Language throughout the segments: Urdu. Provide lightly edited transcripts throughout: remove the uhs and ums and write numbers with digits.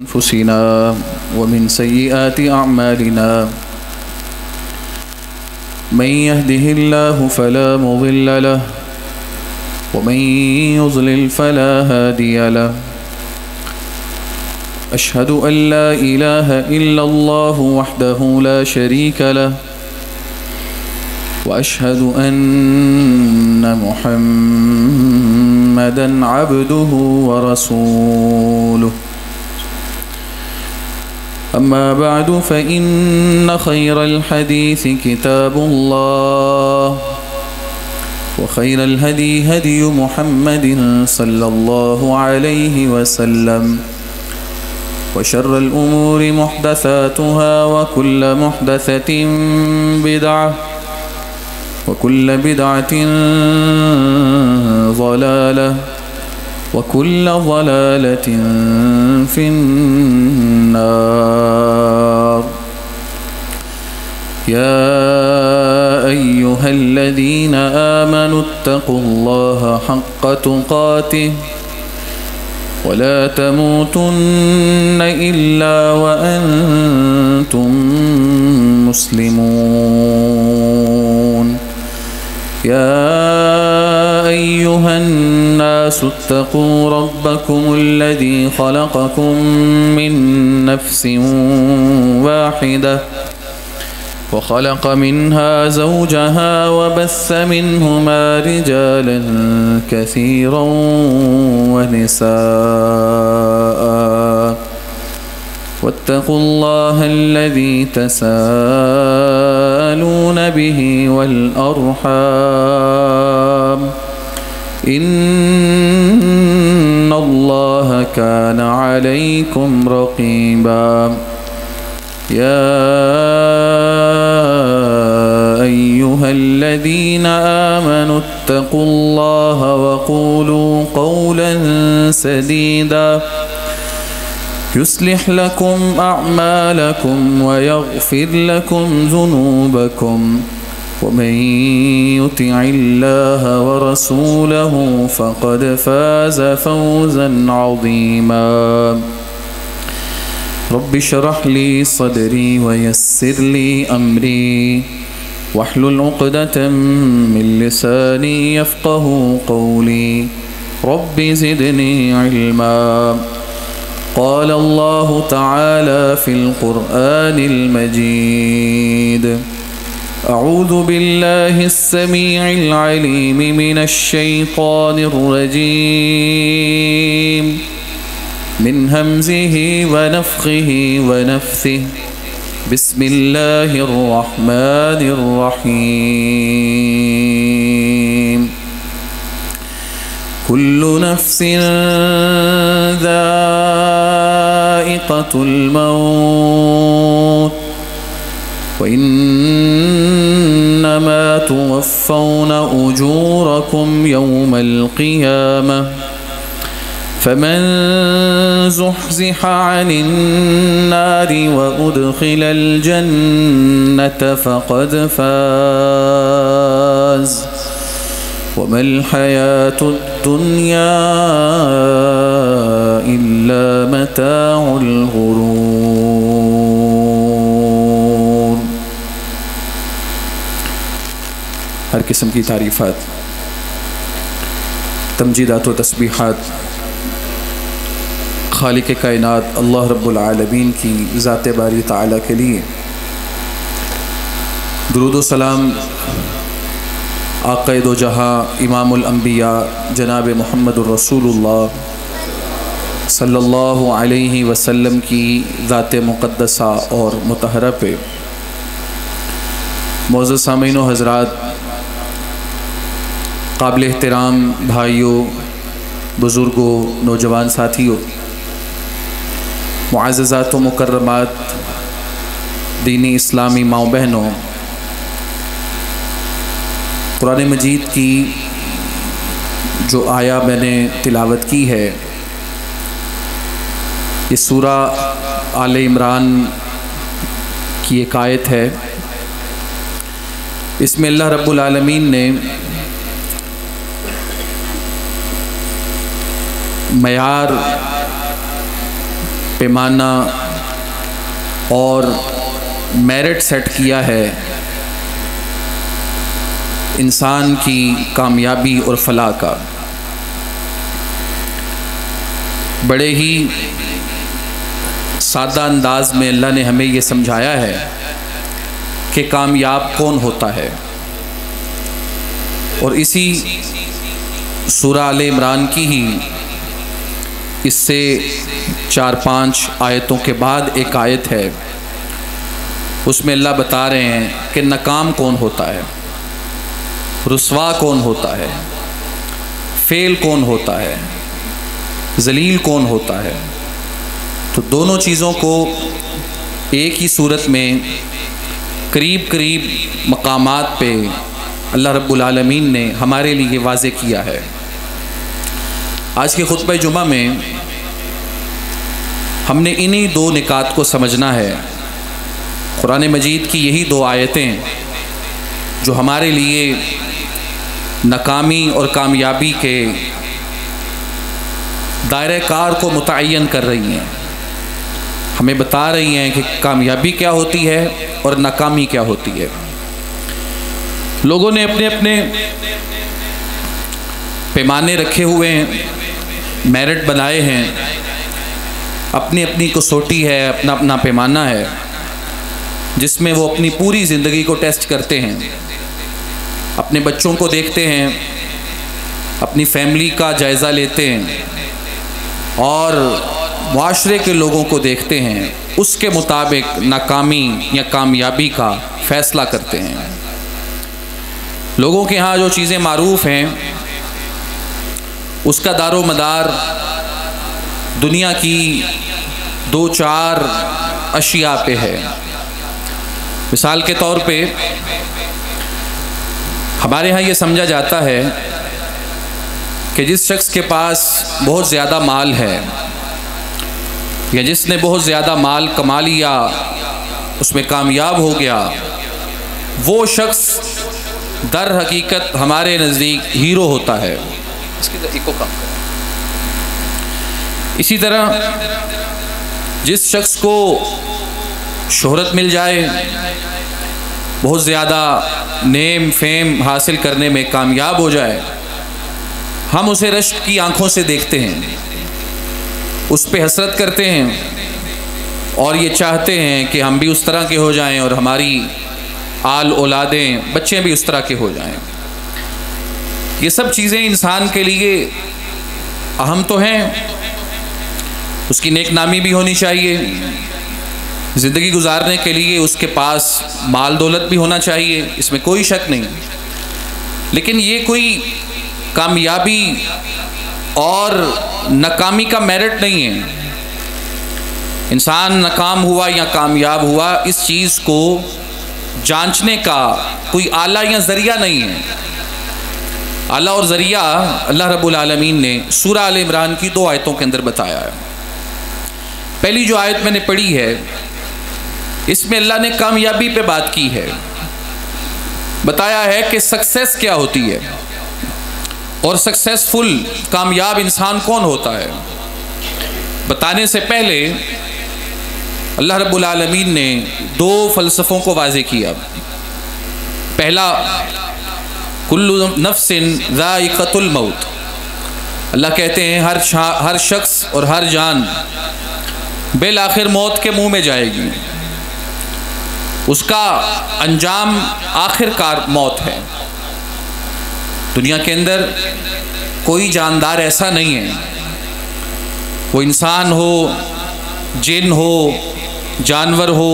أنفسنا ومن سيئات أعمالنا من يهده الله فلا مضل له ومن يضلل فلا هادي له أشهد أن لا إله إلا الله وحده لا شريك له وأشهد أن محمدًا عبده ورسوله أما بعد فإن خير الحديث كتاب الله وخير الهدي هدي محمد صلى الله عليه وسلم وشر الأمور محدثاتها وكل محدثة بدعة وكل بدعة ضلالة وكل ضلالة في النار. يا أيها الذين آمنوا اتقوا الله حق تقاته ولا تموتن إلا وأنتم مسلمون. يا أيها الناس اتقوا ربكم الذي خلقكم من نفس واحدة وخلق منها زوجها وبث منهما رجالا كثيرا ونساء واتقوا الله الذي تساءلون به والأرحام إن الله كان عليكم رقيبا. يا أيها الذين آمنوا اتقوا الله وقولوا قولا سديدا يصلح لكم أعمالكم ويغفر لكم ذنوبكم ومن يطع الله ورسوله فقد فاز فوزا عظيما. رب اشرح لي صدري ويسر لي أمري واحلل عقدة من لساني يفقه قولي. رب زدني علما. قال الله تعالى في القرآن المجيد: أعوذ بالله السميع العليم من الشيطان الرجيم من همزه ونفخه ونفثه. بسم الله الرحمن الرحيم. كل نفس ذائقة الموت وإنما توفون أجوركم يوم القيامة فمن زحزح عن النار وأدخل الجنة فقد فاز وما الحياة الدنيا إلا متاع الغرور. ہر قسم کی تعریفات، تمجیدات و تسبیحات خالق کائنات اللہ رب العالمین کی ذات باری تعالیٰ کے لیے. درود و سلام آقا دو جہاں امام الانبیاء جناب محمد الرسول اللہ صلی اللہ علیہ وسلم کی ذات مقدسہ اور مطہرہ پہ. معزز سامعین و حضرات، قابل احترام بھائیوں، بزرگوں، نوجوان ساتھیوں، معززات و مکرمات، دینی اسلامی ماؤں بہنوں، قرآن مجید کی جو آیا میں نے تلاوت کی ہے، یہ سورہ آل عمران کی ایک آیت ہے. اس میں اللہ رب العالمین نے معیار پیمانہ اور میرٹ سیٹ کیا ہے انسان کی کامیابی اور فلاح کا، بڑے ہی سادہ انداز میں اللہ نے ہمیں یہ سمجھایا ہے کہ کامیاب کون ہوتا ہے، اور اسی سورہ آل عمران کی ہی اس سے 4-5 آیتوں کے بعد ایک آیت ہے، اس میں اللہ بتا رہے ہیں کہ ناکام کون ہوتا ہے، رسوا کون ہوتا ہے، فیل کون ہوتا ہے، ذلیل کون ہوتا ہے۔ تو دونوں چیزوں کو ایک ہی صورت میں قریب مقامات پہ اللہ رب العالمین نے ہمارے لیے واضح کیا ہے۔ آج کے خطبہ جمعہ میں ہم نے انہی 2 نکات کو سمجھنا ہے۔ قرآن مجید کی یہی 2 آیتیں جو ہمارے لیے ناکامی اور کامیابی کے دائرہ کار کو متعین کر رہی ہیں، ہمیں بتا رہی ہیں کہ کامیابی کیا ہوتی ہے اور ناکامی کیا ہوتی ہے۔ لوگوں نے اپنے اپنے پیمانے رکھے ہوئے ہیں، میرٹ بنائے ہیں، اپنی اپنی کسوٹی ہے، اپنا اپنا پیمانہ ہے جس میں وہ اپنی پوری زندگی کو ٹیسٹ کرتے ہیں، اپنے بچوں کو دیکھتے ہیں، اپنی فیملی کا جائزہ لیتے ہیں اور معاشرے کے لوگوں کو دیکھتے ہیں، اس کے مطابق ناکامی یا کامیابی کا فیصلہ کرتے ہیں۔ لوگوں کے ہاں جو چیزیں معروف ہیں اس کا دار و مدار دنیا کی 2-4 اشیاء پہ ہے۔ مثال کے طور پہ ہمارے ہاں یہ سمجھا جاتا ہے کہ جس شخص کے پاس بہت زیادہ مال ہے یا جس نے بہت زیادہ مال کما لیا، اس میں کامیاب ہو گیا، وہ شخص در حقیقت ہمارے نزدیک ہیرو ہوتا ہے۔ اسی طرح جس شخص کو شہرت مل جائے، بہت زیادہ نیم فیم حاصل کرنے میں کامیاب ہو جائے، ہم اسے رشک کی آنکھوں سے دیکھتے ہیں، اس پہ حسرت کرتے ہیں اور یہ چاہتے ہیں کہ ہم بھی اس طرح کے ہو جائیں اور ہماری آل اولادیں بچے بھی اس طرح کے ہو جائیں۔ یہ سب چیزیں انسان کے لیے اہم تو ہیں، اس کی نیک نامی بھی ہونی چاہیے، زندگی گزارنے کے لیے اس کے پاس مال دولت بھی ہونا چاہیے، اس میں کوئی شک نہیں، لیکن یہ کوئی کامیابی اور ناکامی کا میرٹ نہیں ہے۔ انسان ناکام ہوا یا کامیاب ہوا، اس چیز کو جانچنے کا کوئی آلہ یا ذریعہ نہیں ہے۔ آلہ اور ذریعہ اللہ رب العالمین نے سورہ آل عمران کی 2 آیتوں کے اندر بتایا ہے۔ پہلی جو آیت میں نے پڑھی ہے اس میں اللہ نے کامیابی پہ بات کی ہے، بتایا ہے کہ سکسیس کیا ہوتی ہے اور سکسیسفل کامیاب انسان کون ہوتا ہے۔ بتانے سے پہلے اللہ رب العالمین نے 2 فلسفوں کو واضح کیا۔ پہلا، کل نفس ذائقۃ الموت، اللہ کہتے ہیں ہر شخص اور ہر جان بالآخر موت کے منہ میں جائے گی، اس کا انجام آخر کار موت ہے۔ دنیا کے اندر کوئی جاندار ایسا نہیں ہے، وہ انسان ہو، جن ہو، جانور ہو،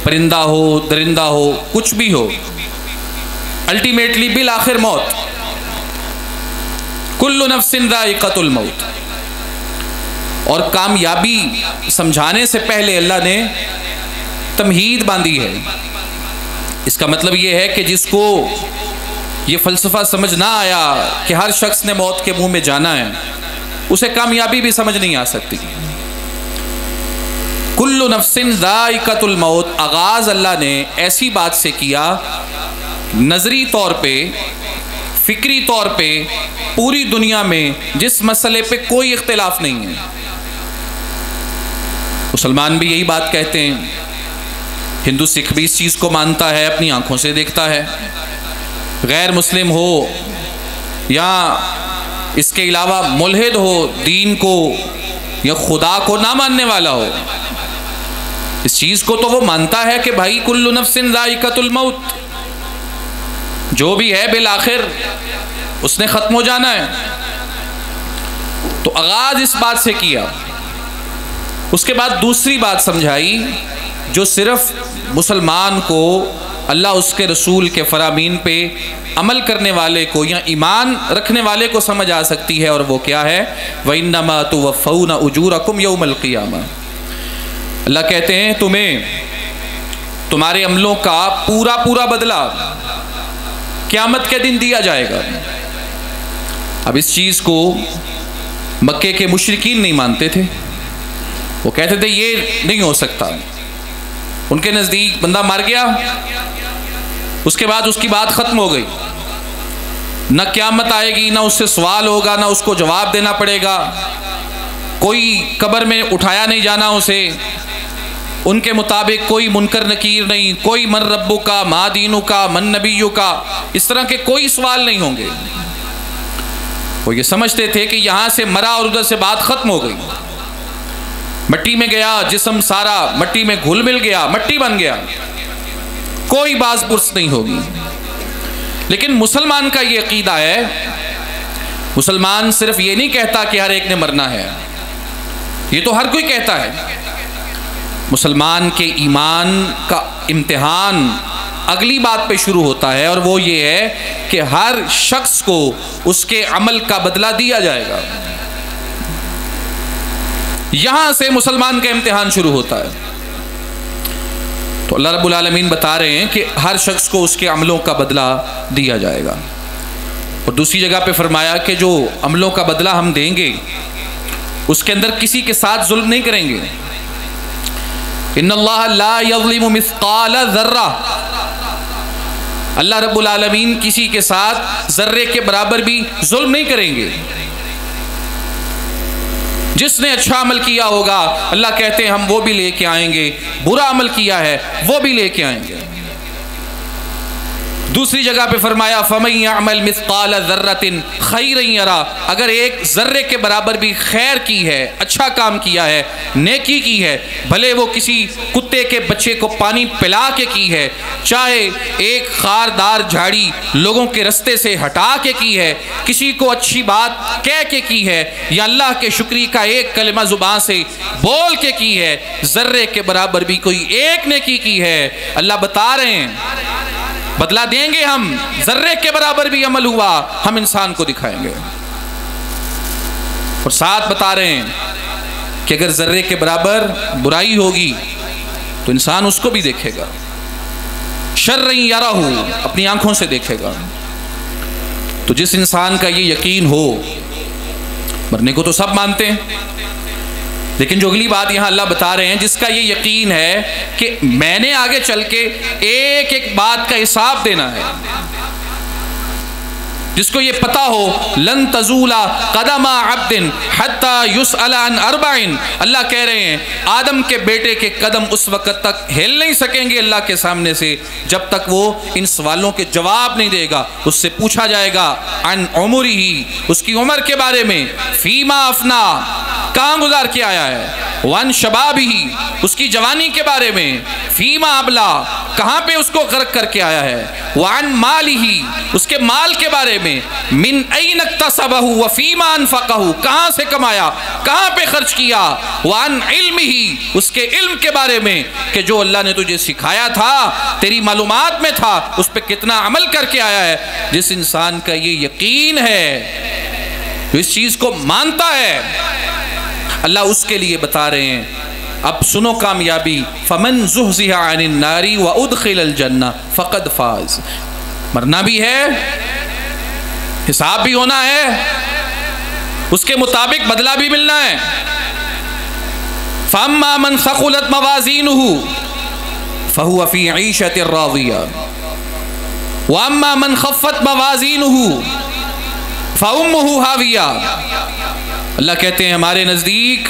پرندہ ہو، درندہ ہو، کچھ بھی ہو، الٹیمیٹلی بالآخر موت۔ کل نفس ذائقۃ الموت۔ اور کامیابی سمجھانے سے پہلے اللہ نے تمہید باندھی ہے۔ اس کا مطلب یہ ہے کہ جس کو یہ فلسفہ سمجھ نہ آیا کہ ہر شخص نے موت کے منہ میں جانا ہے، اسے کامیابی بھی سمجھ نہیں آ سکتی۔ کل نفس ذائقۃ الموت، آغاز اللہ نے ایسی بات سے کیا، نظری طور پہ، فکری طور پہ پوری دنیا میں جس مسئلے پہ کوئی اختلاف نہیں ہے، مسلمان بھی یہی بات کہتے ہیں، ہندو سکھ بھی اس چیز کو مانتا ہے، اپنی آنکھوں سے دیکھتا ہے۔ غیر مسلم ہو یا اس کے علاوہ ملحد ہو، دین کو یا خدا کو نہ ماننے والا ہو، اس چیز کو تو وہ مانتا ہے کہ بھائی کل نفس ذائقۃ الموت، جو بھی ہے بالآخر اس نے ختم ہو جانا ہے۔ تو آغاز اس بات سے کیا، اس کے بعد دوسری بات سمجھائی جو صرف مسلمان کو، اللہ اس کے رسول کے فرامین پہ عمل کرنے والے کو یا ایمان رکھنے والے کو سمجھ آ سکتی ہے، اور وہ کیا ہے؟ وَإِنَّمَا تُوَفَّوْنَ أُجُورَكُمْ يَوْمَ الْقِيَامَةِ، اللہ کہتے ہیں تمہیں تمہارے عملوں کا پورا بدلہ قیامت کے دن دیا جائے گا۔ اب اس چیز کو مکے کے مشرکین نہیں مانتے تھے، وہ کہتے تھے یہ نہیں ہو سکتا۔ ان کے نزدیک بندہ مر گیا، اس کے بعد اس کی بات ختم ہو گئی، نہ قیامت آئے گی، نہ اس سے سوال ہوگا، نہ اس کو جواب دینا پڑے گا، کوئی قبر میں اٹھایا نہیں جانا اسے، ان کے مطابق کوئی منکر نکیر نہیں، کوئی من ربو کا، ما دینو کا، من نبیو کا، اس طرح کے کوئی سوال نہیں ہوں گے۔ وہ یہ سمجھتے تھے کہ یہاں سے مرا اور ادھر سے بات ختم ہو گئی، مٹی میں گیا، جسم سارا مٹی میں گھل مل گیا، مٹی بن گیا، کوئی باز پرس نہیں ہوگی۔ لیکن مسلمان کا یہ عقیدہ ہے، مسلمان صرف یہ نہیں کہتا کہ ہر ایک نے مرنا ہے، یہ تو ہر کوئی کہتا ہے۔ مسلمان کے ایمان کا امتحان اگلی بات پہ شروع ہوتا ہے، اور وہ یہ ہے کہ ہر شخص کو اس کے عمل کا بدلہ دیا جائے گا۔ یہاں سے مسلمان کا امتحان شروع ہوتا ہے۔ تو اللہ رب العالمین بتا رہے ہیں کہ ہر شخص کو اس کے عملوں کا بدلہ دیا جائے گا، اور دوسری جگہ پہ فرمایا کہ جو عملوں کا بدلہ ہم دیں گے اس کے اندر کسی کے ساتھ ظلم نہیں کریں گے۔ ان اللہ لا یظلم مثقال ذرہ، اللہ رب العالمین کسی کے ساتھ ذرے کے برابر بھی ظلم نہیں کریں گے۔ جس نے اچھا عمل کیا ہوگا اللہ کہتے ہیں ہم وہ بھی لے کے آئیں گے، برا عمل کیا ہے وہ بھی لے کے آئیں گے۔ دوسری جگہ پہ فرمایا فَمَن يَعْمَلْ مِثْقَالَ ذَرَّةٍ خَيْرًا يَرَهُ، اگر ایک ذرے کے برابر بھی خیر کی ہے، اچھا کام کیا ہے، نیکی کی ہے، بھلے وہ کسی کتے کے بچے کو پانی پلا کے کی ہے، چاہے ایک خاردار جھاڑی لوگوں کے رستے سے ہٹا کے کی ہے، کسی کو اچھی بات کہہ کے کی ہے، یا اللہ کے شکری کا ایک کلمہ زبان سے بول کے کی ہے، ذرے کے برابر بھی کوئی ایک نیکی کی ہے، اللہ بتا رہے ہیں بدلہ دیں گے ہم، ذرے کے برابر بھی عمل ہوا ہم انسان کو دکھائیں گے۔ اور ساتھ بتا رہے ہیں کہ اگر ذرے کے برابر برائی ہوگی تو انسان اس کو بھی دیکھے گا، شرًا یرہ، اپنی آنکھوں سے دیکھے گا۔ تو جس انسان کا یہ یقین ہو، مرنے کو تو سب مانتے ہیں، لیکن جو اگلی بات یہاں اللہ بتا رہے ہیں، جس کا یہ یقین ہے کہ میں نے آگے چل کے ایک ایک بات کا حساب دینا ہے، جس کو یہ پتا ہو لن تزول قدم عبد حتی یسأل عن اربع، اللہ کہہ رہے ہیں آدم کے بیٹے کے قدم اس وقت تک ہل نہیں سکیں گے اللہ کے سامنے سے جب تک وہ ان سوالوں کے جواب نہیں دے گا۔ اس سے پوچھا جائے گا عن عمرہ، اس کی عمر کے بارے میں، فیما افنا، کہاں گزار کے آیا ہے، وان شبابہ، اس کی جوانی کے بارے میں، فیما ابلا، کہاں پہ اس کو غرق کر کے آیا ہے، وان مالہ، اس کے مال کے بارے میں، من این اکتسبہ وفیما انفقہ، کہاں سے کمایا، کہاں پہ خرچ کیا، وان علمہ، اس کے علم کے بارے میں کہ جو اللہ نے تجھے سکھایا تھا تیری معلومات میں تھا اس پہ کتنا عمل کر کے آیا ہے۔ جس انسان کا یہ یقین ہے، جو اس چیز کو مانتا ہے، اللہ اس کے لیے بتا رہے ہیں اب سنو کامیابی، فمن زحزح عن النار وادخل الجنہ فقد فاز، مرنا بھی ہے، حساب بھی ہونا ہے، اس کے مطابق بدلہ بھی ملنا ہے۔ فاما من ثقلت موازینہ فہو فی عیشۃ راضیہ واما من خفت موازینہ فامہ ہاویہ، اللہ کہتے ہیں ہمارے نزدیک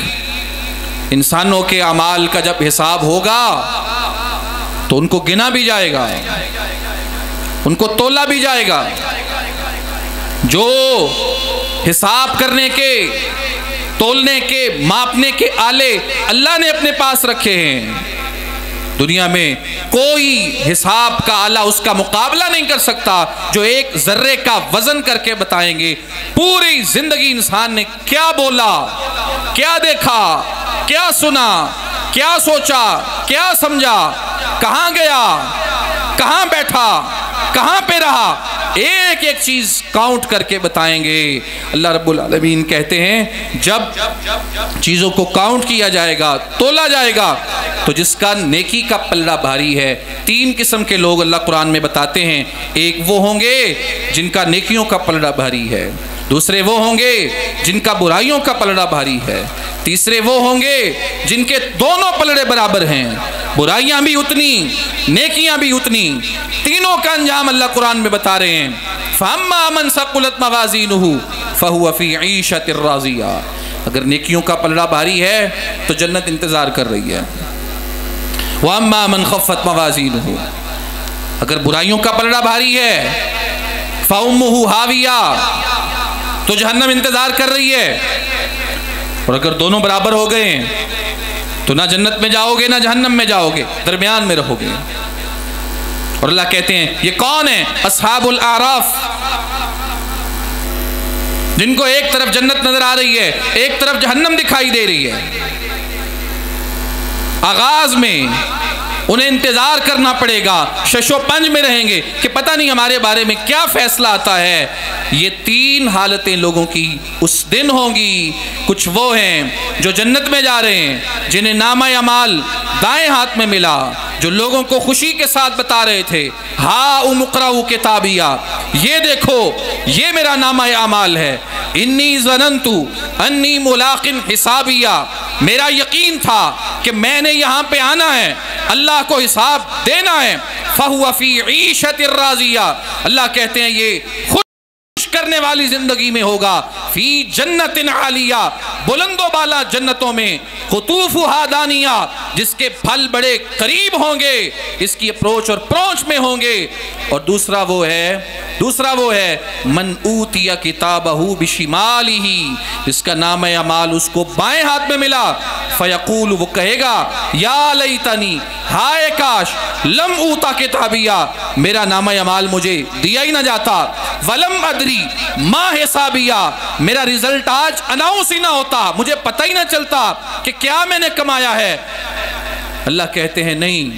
انسانوں کے اعمال کا جب حساب ہوگا تو ان کو گنا بھی جائے گا، ان کو تولا بھی جائے گا۔ جو حساب کرنے کے، تولنے کے، ماپنے کے آلے اللہ نے اپنے پاس رکھے ہیں، دنیا میں کوئی حساب کا آلہ اس کا مقابلہ نہیں کر سکتا جو ایک ذرے کا وزن کر کے بتائیں گے پوری زندگی انسان نے کیا بولا، کیا دیکھا، کیا سنا، کیا سوچا، کیا سمجھا، کہاں گیا، کہاں بیٹھا، کہاں پہ رہا، ایک ایک چیز کاؤنٹ کر کے بتائیں گے۔ اللہ رب العالمین کہتے ہیں جب چیزوں کو کاؤنٹ کیا جائے گا، تولا جائے گا، تو جس کا نیکی کا پلڑا بھاری ہے، تین قسم کے لوگ اللہ قرآن میں بتاتے ہیں۔ ایک وہ ہوں گے جن کا نیکیوں کا پلڑا بھاری ہے، دوسرے وہ ہوں گے جن کا برائیوں کا پلڑا بھاری ہے، تیسرے وہ ہوں گے جن کے دونوں پلڑے برابر ہیں، برائیاں بھی اتنی، نیکیاں بھی اتنی۔ تینوں کا انجام اللہ قرآن میں بتا رہے ہیں۔ فَأَمَّا مَنْ ثَقُلَتْ مَوَازِينُهُ فَهُوَ فِي عِيشَةٍ رَاضِيَةٍ، اگر نیکیوں کا پلڑا بھاری ہے تو جنت انتظار کر رہی ہے۔ وَأَمَّا مَنْ خَفَّتْ مَوَازِينُهُ، اگر برائیوں کا پلڑا بھاری ہے فَأُمُّهُ هَاوِيَةٌ، تو جہنم انتظار کر رہی ہے۔ اور اگر دونوں برابر ہو گئے تو نہ جنت میں جاؤ گے نہ جہنم میں جاؤ گے، درمیان میں رہو گے۔ اور اللہ کہتے ہیں یہ کون ہیں؟ اصحاب الاعراف، جن کو ایک طرف جنت نظر آ رہی ہے، ایک طرف جہنم دکھائی دے رہی ہے۔ آغاز میں انہیں انتظار کرنا پڑے گا، شش و پنج میں رہیں گے کہ پتہ نہیں ہمارے بارے میں کیا فیصلہ آتا ہے۔ یہ تین حالتیں لوگوں کی اس دن ہوں گی۔ کچھ وہ ہیں جو جنت میں جا رہے ہیں، جنہیں نامہ اعمال دائیں ہاتھ میں ملا، جو لوگوں کو خوشی کے ساتھ بتا رہے تھے ہاؤم اقرؤوا کتابیہ، یہ دیکھو یہ میرا نامہ اعمال ہے، انی ظننت انی ملاق حسابیہ، میرا یقین تھا کہ میں نے یہاں پہ آنا ہے، اللہ کو حساب دینا ہے۔ فَهُوَ فِي عِيشَةٍ رَاضِيَةٍ، اللہ کہتے ہیں یہ خوش کرنے والی زندگی میں ہوگا، فی جنت عالیہ، بلند و بالا جنتوں میں، قطوفھا دانیہ، جس کے پھل بڑے قریب ہوں گے، اس کی اپروچ اور پرونچ میں ہوں گے۔ اور دوسرا وہ ہے من اوتی کتابہ بشمالہ، جس کا نام اعمال اس کو بائیں ہاتھ میں ملا، فیقول، وہ کہے گا یا لیتنی، ہائے کاش، لم اوتا کتابیہ، میرا نام اعمال مجھے دیا ہی نہ جاتا، ولم ادری ما حسابیہ، میرا رزلٹ آج اناؤنس ہی نہ ہوتا، مجھے پتہ ہی نہ چلتا کہ کیا میں نے کمایا ہے۔ اللہ کہتے ہیں نہیں،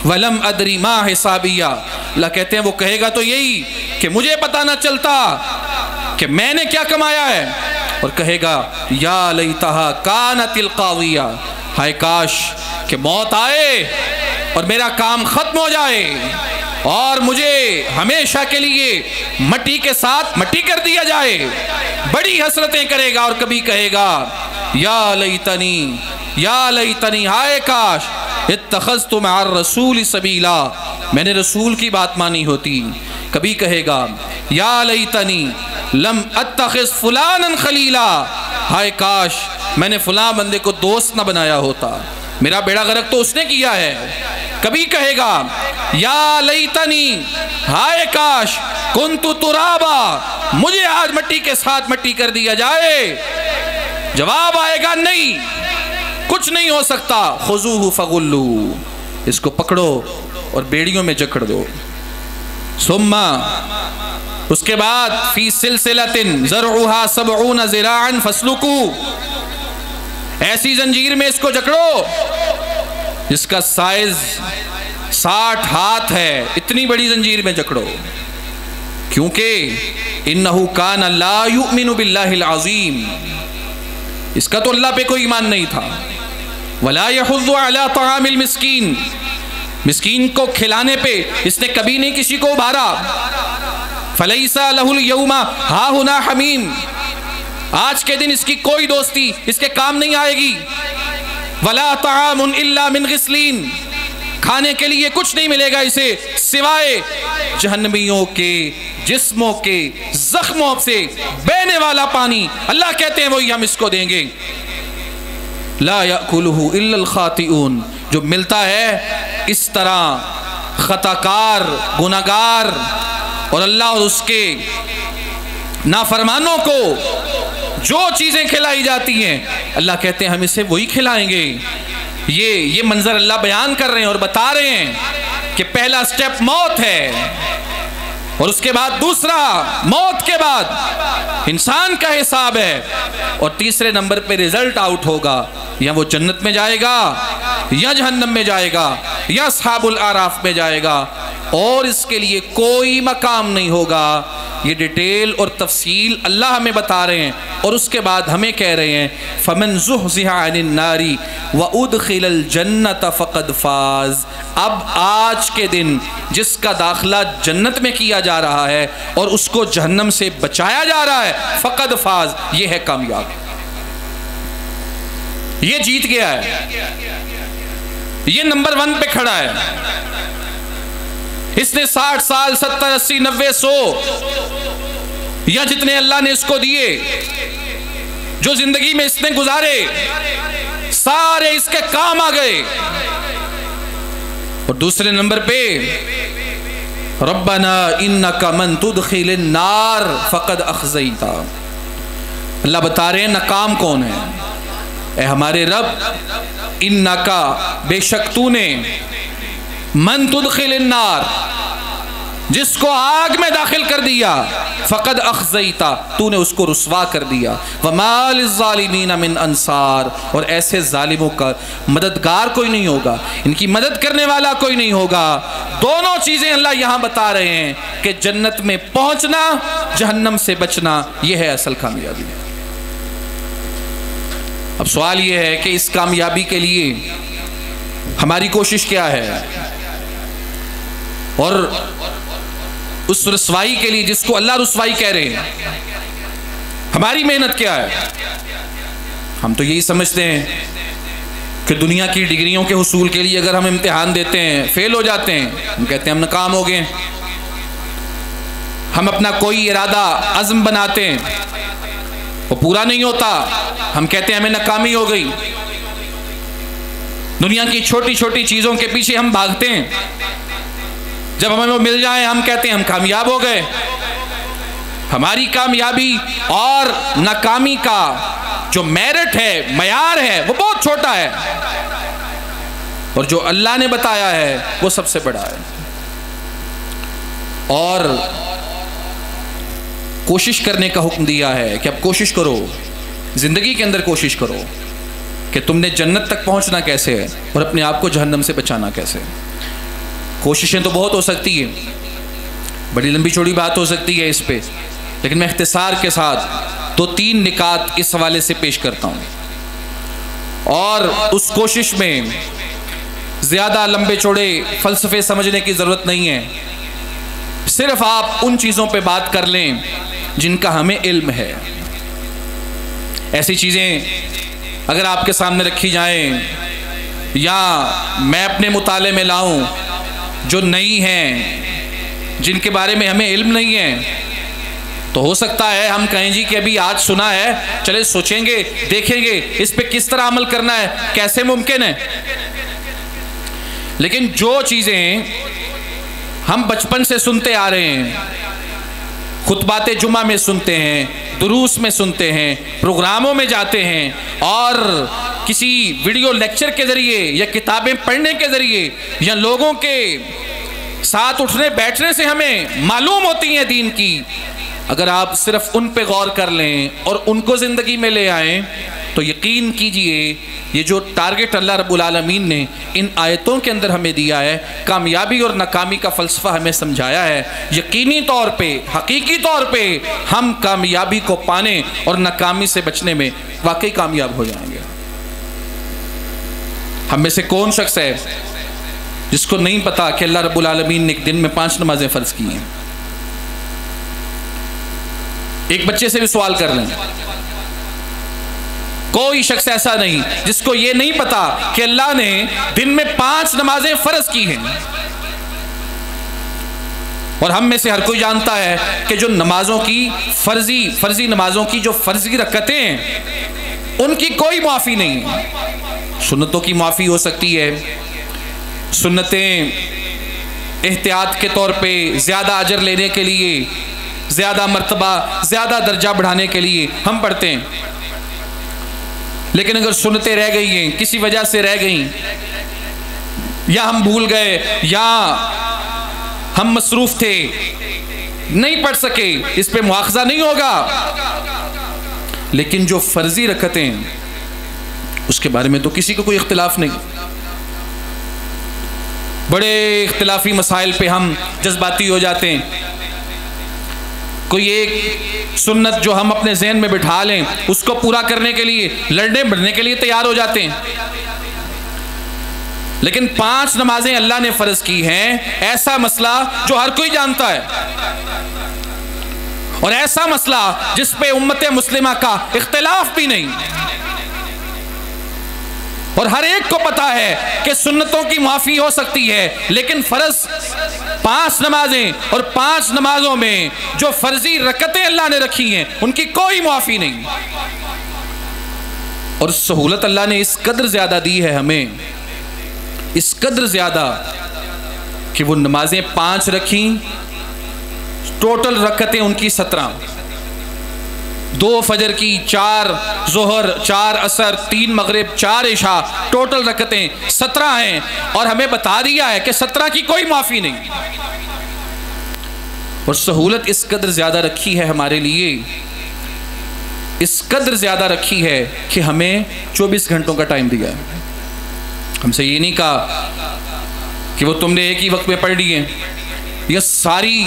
ولم ادری ما حسابیہ، اللہ کہتے ہیں وہ کہے گا تو یہی کہ مجھے پتہ نہ چلتا کہ میں نے کیا کمایا ہے، اور کہے گا یا لیتہا کانت القاضیہ، ہائے کاش کہ موت آئے اور میرا کام ختم ہو جائے اور مجھے ہمیشہ کے لیے مٹی کے ساتھ مٹی کر دیا جائے۔ بڑی حسرتیں کرے گا اور کبھی کہے گا یا لیتنی، ہائے کاش، اتخذت مع الرسول سبیلا، میں نے رسول کی بات مانی ہوتی۔ کبھی کہے گا یا لیتنی لم اتخذ فلانا خلیلا، ہائے کاش میں نے فلاں بندے کو دوست نہ بنایا ہوتا، میرا بیڑا غرق تو اس نے کیا ہے۔ کبھی کہے گا یا لیتنی، ہائے کاش، کنت ترابا، مجھے آج مٹی کے ساتھ مٹی کر دیا جائے۔ جواب آئے گا نہیں، کچھ نہیں ہو سکتا۔ خذوہ فغلوہ، اس کو پکڑو اور بیڑیوں میں جکڑ دو۔ ثم، اس کے بعد فی سلسلۃ ذرعها 70 ذراعا فاسلکوہ، ایسی زنجیر میں اس کو جکڑو جس کا سائز 60 ہاتھ ہے، اتنی بڑی زنجیر میں جکڑو، کیونکہ انہو کان لا یؤمن باللہ العظیم، اس کا تو اللہ پہ کوئی ایمان نہیں تھا۔ ولا یحض علی طعام المسکین، مسکین کو کھلانے پہ اس نے کبھی نہیں کسی کو ابھارا۔ فلیس لہ اليوم ہاہنا حمیم، آج کے دن اس کی کوئی دوستی اس کے کام نہیں آئے گی۔ ولا طعام الا من غسلین، کھانے کے لیے کچھ نہیں ملے گا اسے سوائے جہنمیوں کے جسموں کے زخموں سے بہنے والا پانی۔ اللہ کہتے ہیں وہی ہم اس کو دیں گے۔ لا یأکلہ الا الخاطئون، جو ملتا ہے اس طرح خطاکار، گناہگار اور اللہ اور اس کے نافرمانوں کو جو چیزیں کھلائی جاتی ہیں اللہ کہتے ہیں ہم اسے وہی کھلائیں گے۔ یہ منظر اللہ بیان کر رہے ہیں اور بتا رہے ہیں کہ پہلا سٹیپ موت ہے، اور اس کے بعد دوسرا موت کے بعد انسان کا حساب ہے، اور تیسرے نمبر پہ رزلٹ آؤٹ ہوگا، یا وہ جنت میں جائے گا یا جہنم میں جائے گا یا اصحاب الاعراف میں جائے گا، اور اس کے لیے کوئی مقام نہیں ہوگا۔ یہ ڈیٹیل اور تفصیل اللہ ہمیں بتا رہے ہیں، اور اس کے بعد ہمیں کہہ رہے ہیں فَمَنْ زُحْزِحَ عَنِ النَّارِ وَأُدْخِلَ الْجَنَّةَ فَقَدْ فَازَ۔ اب آج کے دن جس کا داخلہ جنت میں کیا جا رہا ہے اور اس کو جہنم سے بچایا جا رہا ہے، فقد فاز، یہ ہے کامیاب، یہ جیت گیا ہے، یہ نمبر 1 پہ کھڑا ہے۔ اس نے 60 سال 70 80 90 100 یا جتنے اللہ نے اس کو دیے، جو زندگی میں اس نے گزارے، سارے اس کے کام آ گئے۔ اور دوسرے نمبر پہ ربنا انک من تدخل النار فقد اخزیتا، اللہ بتا رہے ہیں ناکام کون ہے۔ اے ہمارے رب، انکا بے شک تو نے، من تدخل النار جس کو آگ میں داخل کر دیا، فقد اخزیتا تو نے اس کو رسوا کر دیا، وما للظالمین من انصار اور ایسے ظالموں کا مددگار کوئی نہیں ہوگا، ان کی مدد کرنے والا کوئی نہیں ہوگا۔ دونوں چیزیں اللہ یہاں بتا رہے ہیں کہ جنت میں پہنچنا، جہنم سے بچنا، یہ ہے اصل کامیابی۔ اب سوال یہ ہے کہ اس کامیابی کے لیے ہماری کوشش کیا ہے، اور اس رسوائی کے لیے جس کو اللہ رسوائی کہہ رہے ہیں ہماری محنت کیا ہے؟ ہم تو یہی سمجھتے ہیں کہ دنیا کی ڈگریوں کے حصول کے لیے اگر ہم امتحان دیتے ہیں، فیل ہو جاتے ہیں، ہم کہتے ہیں ہم ناکام ہو گئے۔ ہم اپنا کوئی ارادہ عزم بناتے ہیں، وہ پورا نہیں ہوتا، ہم کہتے ہیں ہمیں ناکامی ہو گئی۔ دنیا کی چھوٹی چھوٹی چیزوں کے پیچھے ہم بھاگتے ہیں، جب ہمیں وہ مل جائیں ہم کہتے ہیں ہم کامیاب ہو گئے۔ ہماری کامیابی اور ناکامی کا جو میرٹ ہے، معیار ہے، وہ بہت چھوٹا ہے، اور جو اللہ نے بتایا ہے وہ سب سے بڑا ہے۔ اور کوشش کرنے کا حکم دیا ہے کہ اب کوشش کرو، زندگی کے اندر کوشش کرو کہ تم نے جنت تک پہنچنا کیسے ہے اور اپنے آپ کو جہنم سے بچانا کیسے ہے۔ کوششیں تو بہت ہو سکتی ہیں، بڑی لمبی چوڑی بات ہو سکتی ہے اس پہ، لیکن میں اختصار کے ساتھ 2-3 نکات اس حوالے سے پیش کرتا ہوں، اور اس کوشش میں زیادہ لمبے چوڑے فلسفے سمجھنے کی ضرورت نہیں ہے، صرف آپ ان چیزوں پہ بات کر لیں جن کا ہمیں علم ہے۔ ایسی چیزیں اگر آپ کے سامنے رکھی جائیں یا میں اپنے مطالعے میں لاؤں جو نئی ہیں، جن کے بارے میں ہمیں علم نہیں ہے، تو ہو سکتا ہے ہم کہیں جی کہ ابھی آج سنا ہے، چلے سوچیں گے، دیکھیں گے اس پہ کس طرح عمل کرنا ہے، کیسے ممکن ہے۔ لیکن جو چیزیں ہم بچپن سے سنتے آ رہے ہیں، خطبات جمعہ میں سنتے ہیں، دروس میں سنتے ہیں، پروگراموں میں جاتے ہیں، اور کسی ویڈیو لیکچر کے ذریعے یا کتابیں پڑھنے کے ذریعے یا لوگوں کے ساتھ اٹھنے بیٹھنے سے ہمیں معلوم ہوتی ہیں دین کی، اگر آپ صرف ان پہ غور کر لیں اور ان کو زندگی میں لے آئیں تو یقین کیجئے یہ جو ٹارگٹ اللہ رب العالمین نے ان آیتوں کے اندر ہمیں دیا ہے، کامیابی اور ناکامی کا فلسفہ ہمیں سمجھایا ہے، یقینی طور پہ، حقیقی طور پہ ہم کامیابی کو پانے اور ناکامی سے بچنے میں واقعی کامیاب ہو جائیں گے۔ ہم میں سے کون شخص ہے جس کو نہیں پتا کہ اللہ رب العالمین نے ایک دن میں 5 نمازیں فرض کی ہیں؟ ایک بچے سے بھی سوال کر لیں، کوئی شخص ایسا نہیں جس کو یہ نہیں پتا کہ اللہ نے دن میں 5 نمازیں فرض کی ہیں۔ اور ہم میں سے ہر کوئی جانتا ہے کہ جو نمازوں کی فرضی نمازوں کی جو فرضی رکعتیں ہیں ان کی کوئی معافی نہیں ہے۔ سنتوں کی معافی ہو سکتی ہے، سنتیں احتیاط کے طور پہ زیادہ اجر لینے کے لیے، زیادہ مرتبہ، زیادہ درجہ بڑھانے کے لیے ہم پڑھتے ہیں، لیکن اگر سنتیں رہ گئی ہیں، کسی وجہ سے رہ گئیں، یا ہم بھول گئے، یا ہم مصروف تھے، نہیں پڑھ سکے، اس پہ مواخذہ نہیں ہوگا۔ لیکن جو فرضی رکعتیں اس کے بارے میں تو کسی کو کوئی اختلاف نہیں۔ بڑے اختلافی مسائل پہ ہم جذباتی ہو جاتے ہیں، کوئی ایک سنت جو ہم اپنے ذہن میں بٹھا لیں، اس کو پورا کرنے کے لیے لڑنے بڑھنے کے لیے تیار ہو جاتے ہیں۔ لیکن 5 نمازیں اللہ نے فرض کی ہیں، ایسا مسئلہ جو ہر کوئی جانتا ہے، اور ایسا مسئلہ جس پہ امت مسلمہ کا اختلاف بھی نہیں، اور ہر ایک کو پتا ہے کہ سنتوں کی معافی ہو سکتی ہے، لیکن فرض 5 نمازیں، اور 5 نمازوں میں جو فرضی رکعتیں اللہ نے رکھی ہیں ان کی کوئی معافی نہیں۔ اور سہولت اللہ نے اس قدر زیادہ دی ہے ہمیں، اس قدر زیادہ کہ وہ نمازیں 5 رکھیں، ٹوٹل رکعتیں ان کی 17، 2 فجر کی، 4 ظہر، 4 عصر، 3 مغرب، 4 عشاء، ٹوٹل رکعتیں 17 ہیں، اور ہمیں بتا دیا ہے کہ 17 کی کوئی معافی نہیں۔ اور سہولت اس قدر زیادہ رکھی ہے ہمارے لیے، اس قدر زیادہ رکھی ہے کہ ہمیں 24 گھنٹوں کا ٹائم دیا ہے۔ ہم سے یہ نہیں کہا کہ وہ تم نے ایک ہی وقت میں پڑھ لی ہے، یہ ساری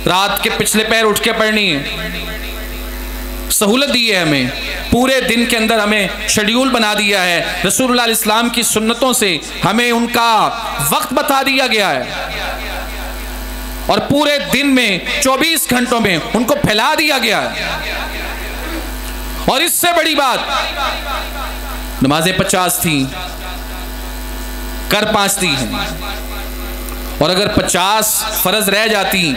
رات کے پچھلے پیر اٹھ کے پڑھنی ہے۔ سہولت دی ہے ہمیں، پورے دن کے اندر ہمیں شیڈیول بنا دیا ہے، رسول اللہ علیہ السلام کی سنتوں سے ہمیں ان کا وقت بتا دیا گیا ہے، اور پورے دن میں 24 گھنٹوں میں ان کو پھیلا دیا گیا ہے۔ اور اس سے بڑی بات، نمازیں 50 تھیں، کر 5 دی ہیں، اور اگر 50 فرض رہ جاتی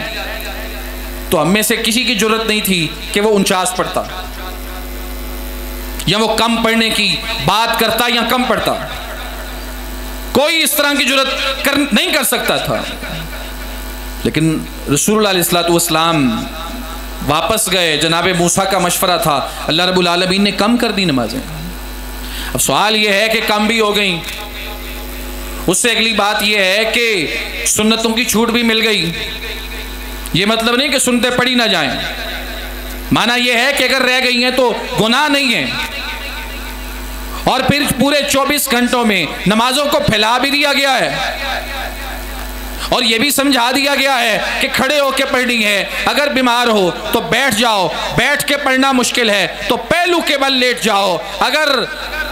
تو ہم میں سے کسی کی جرت نہیں تھی کہ وہ 49 پڑھتا، یا وہ کم پڑھنے کی بات کرتا یا کم پڑھتا، کوئی اس طرح کی جرت نہیں کر سکتا تھا۔ لیکن رسول اللہ علیہ السلام واپس گئے، جناب موسیٰ کا مشورہ تھا، اللہ رب العالمین نے کم کر دی نمازیں۔ اب سوال یہ ہے کہ کم بھی ہو گئیں، اس سے اگلی بات یہ ہے کہ سنتوں کی چھوٹ بھی مل گئی۔ یہ مطلب نہیں کہ سنتیں پڑھی نہ جائیں، معنی یہ ہے کہ اگر رہ گئی ہیں تو گناہ نہیں ہے، اور پھر پورے 24 گھنٹوں میں نمازوں کو پھیلا بھی دیا گیا ہے، اور یہ بھی سمجھا دیا گیا ہے کہ کھڑے ہو کے پڑھنی ہے، اگر بیمار ہو تو بیٹھ جاؤ، بیٹھ کے پڑھنا مشکل ہے تو پہلو کے بل لیٹ جاؤ، اگر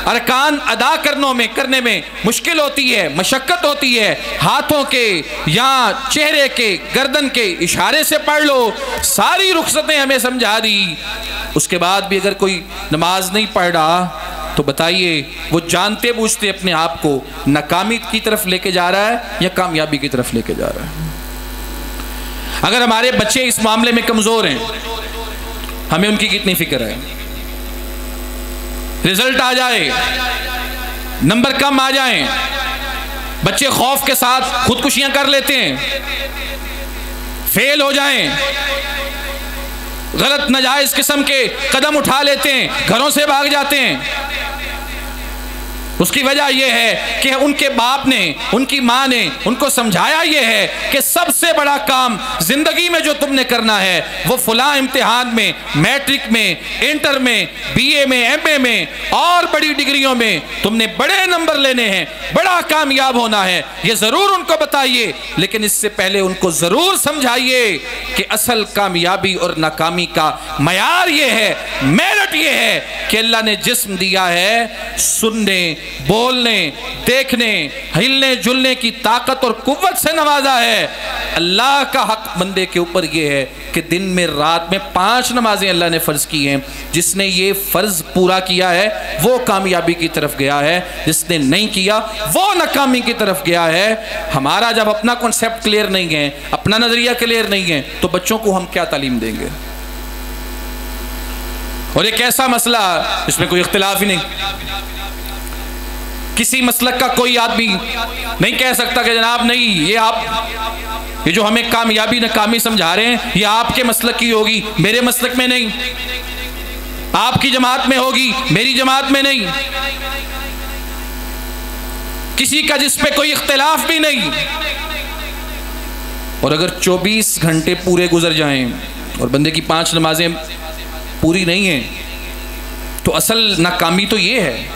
ارکان ادا کرنے میں مشکل ہوتی ہے، مشقت ہوتی ہے، ہاتھوں کے یا چہرے کے، گردن کے اشارے سے پڑھ لو۔ ساری رخصتیں ہمیں سمجھا دی۔ اس کے بعد بھی اگر کوئی نماز نہیں پڑھ رہا تو بتائیے وہ جانتے بوجھتے اپنے آپ کو ناکامی کی طرف لے کے جا رہا ہے یا کامیابی کی طرف لے کے جا رہا ہے؟ اگر ہمارے بچے اس معاملے میں کمزور ہیں، ہمیں ان کی کتنی فکر ہے؟ رزلٹ آ جائے، نمبر کم آ جائیں، بچے خوف کے ساتھ خودکشیاں کر لیتے ہیں، فیل ہو جائیں، غلط ناجائز قسم کے قدم اٹھا لیتے ہیں، گھروں سے بھاگ جاتے ہیں، اس کی وجہ یہ ہے کہ ان کے باپ نے، ان کی ماں نے ان کو سمجھایا یہ ہے کہ سب سے بڑا کام زندگی میں جو تم نے کرنا ہے وہ فلاں امتحان میں، میٹرک میں، انٹر میں، بی اے میں، ایم اے میں اور بڑی ڈگریوں میں تم نے بڑے نمبر لینے ہیں، بڑا کامیاب ہونا ہے۔ یہ ضرور ان کو بتائیے، لیکن اس سے پہلے ان کو ضرور سمجھائیے کہ اصل کامیابی اور ناکامی کا معیار یہ ہے، میرٹ یہ ہے کہ اللہ نے جسم دیا ہے سننے، بولنے، دیکھنے، ہلنے جلنے کی طاقت اور قوت سے نوازا ہے۔ اللہ کا حق بندے کے اوپر یہ ہے کہ دن میں، رات میں 5 نمازیں اللہ نے فرض کی ہیں۔ جس نے یہ فرض پورا کیا ہے وہ کامیابی کی طرف گیا ہے، جس نے نہیں کیا وہ ناکامی کی طرف گیا ہے۔ ہمارا جب اپنا کنسیپٹ کلیئر نہیں ہے، اپنا نظریہ کلیئر نہیں ہے، تو بچوں کو ہم کیا تعلیم دیں گے؟ اور ایک ایسا مسئلہ اس میں کوئی اختلاف ہی نہیں، کسی مسلک کا کوئی آدمی نہیں کہہ سکتا کہ جناب نہیں یہ جو ہمیں کامیابی ناکامی سمجھا رہے ہیں یہ آپ کے مسلک کی ہوگی، میرے مسلک میں نہیں، آپ کی جماعت میں ہوگی، میری جماعت میں نہیں، کسی کا جس پہ کوئی اختلاف بھی نہیں۔ اور اگر 24 گھنٹے پورے گزر جائیں اور بندے کی 5 نمازیں پوری نہیں ہیں تو اصل ناکامی تو یہ ہے۔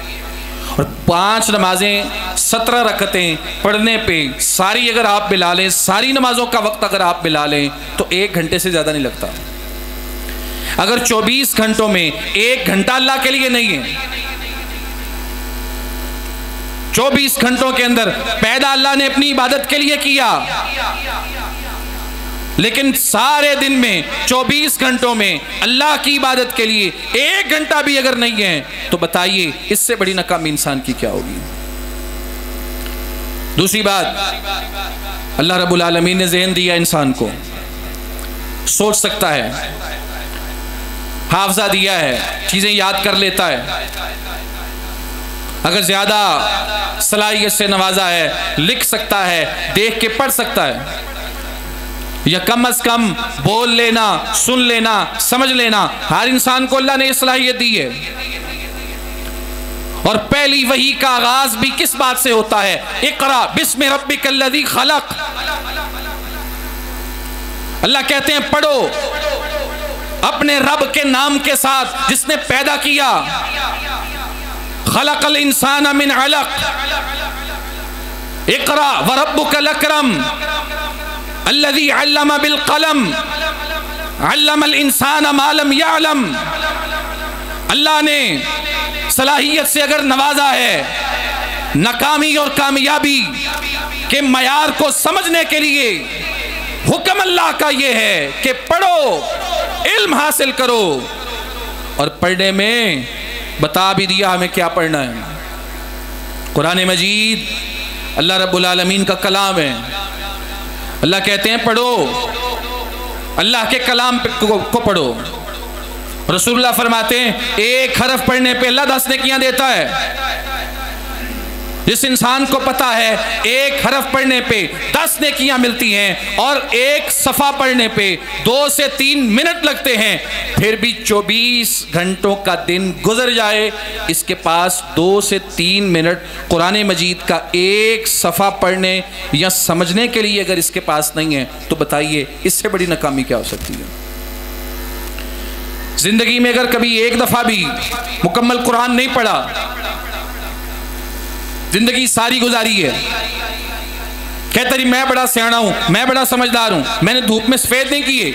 اور 5 نمازیں 17 رکعتیں پڑھنے پہ ساری اگر آپ ملا لیں، ساری نمازوں کا وقت اگر آپ ملا لیں تو 1 گھنٹے سے زیادہ نہیں لگتا۔ اگر 24 گھنٹوں میں 1 گھنٹہ اللہ کے لیے نہیں ہے، 24 گھنٹوں کے اندر پیدا اللہ نے اپنی عبادت کے لیے کیا، لیکن سارے دن میں 24 گھنٹوں میں اللہ کی عبادت کے لیے 1 گھنٹہ بھی اگر نہیں ہے تو بتائیے اس سے بڑی ناکامی انسان کی کیا ہوگی۔ دوسری بات، اللہ رب العالمین نے ذہن دیا انسان کو، سوچ سکتا ہے، حافظہ دیا ہے، چیزیں یاد کر لیتا ہے، اگر زیادہ صلاحیت سے نوازا ہے لکھ سکتا ہے، دیکھ کے پڑھ سکتا ہے، یا کم از کم بول لینا، سن لینا، سمجھ لینا، ہر انسان کو اللہ نے یہ صلاحیت دی ہے۔ اور پہلی وحی کا آغاز بھی کس بات سے ہوتا ہے؟ اقرا بسم ربک الذی خلق۔ اللہ کہتے ہیں پڑھو اپنے رب کے نام کے ساتھ جس نے پیدا کیا، خلق الانسان من علق، اقرا وربک الاکرم الذي علم بالقلم علم الانسان ما لم يعلم۔ اللہ نے صلاحیت سے اگر نوازا ہے، ناکامی اور کامیابی کے معیار کو سمجھنے کے لیے حکم اللہ کا یہ ہے کہ پڑھو، علم حاصل کرو، اور پڑھنے میں بتا بھی دیا ہمیں کیا پڑھنا ہے۔ قرآن مجید اللہ رب العالمین کا کلام ہے، اللہ کہتے ہیں پڑھو، اللہ کے کلام کو پڑھو۔ رسول اللہ فرماتے ہیں 1 حرف پڑھنے پہ اللہ 10 نیکیاں دیتا ہے۔ جس انسان کو پتا ہے 1 حرف پڑھنے پہ 10 نیکیاں ملتی ہیں اور 1 صفحہ پڑھنے پہ 2 سے 3 منٹ لگتے ہیں، پھر بھی 24 گھنٹوں کا دن گزر جائے، اس کے پاس 2 سے 3 منٹ قرآن مجید کا 1 صفحہ پڑھنے یا سمجھنے کے لیے اگر اس کے پاس نہیں ہے تو بتائیے اس سے بڑی ناکامی کیا ہو سکتی ہے۔ زندگی میں اگر کبھی 1 دفعہ بھی مکمل قرآن نہیں پڑھا، زندگی ساری گزاری ہے، کہتا رہی میں بڑا سیانا ہوں، میں بڑا سمجھدار ہوں، میں نے دھوپ میں سفید نہیں کیے۔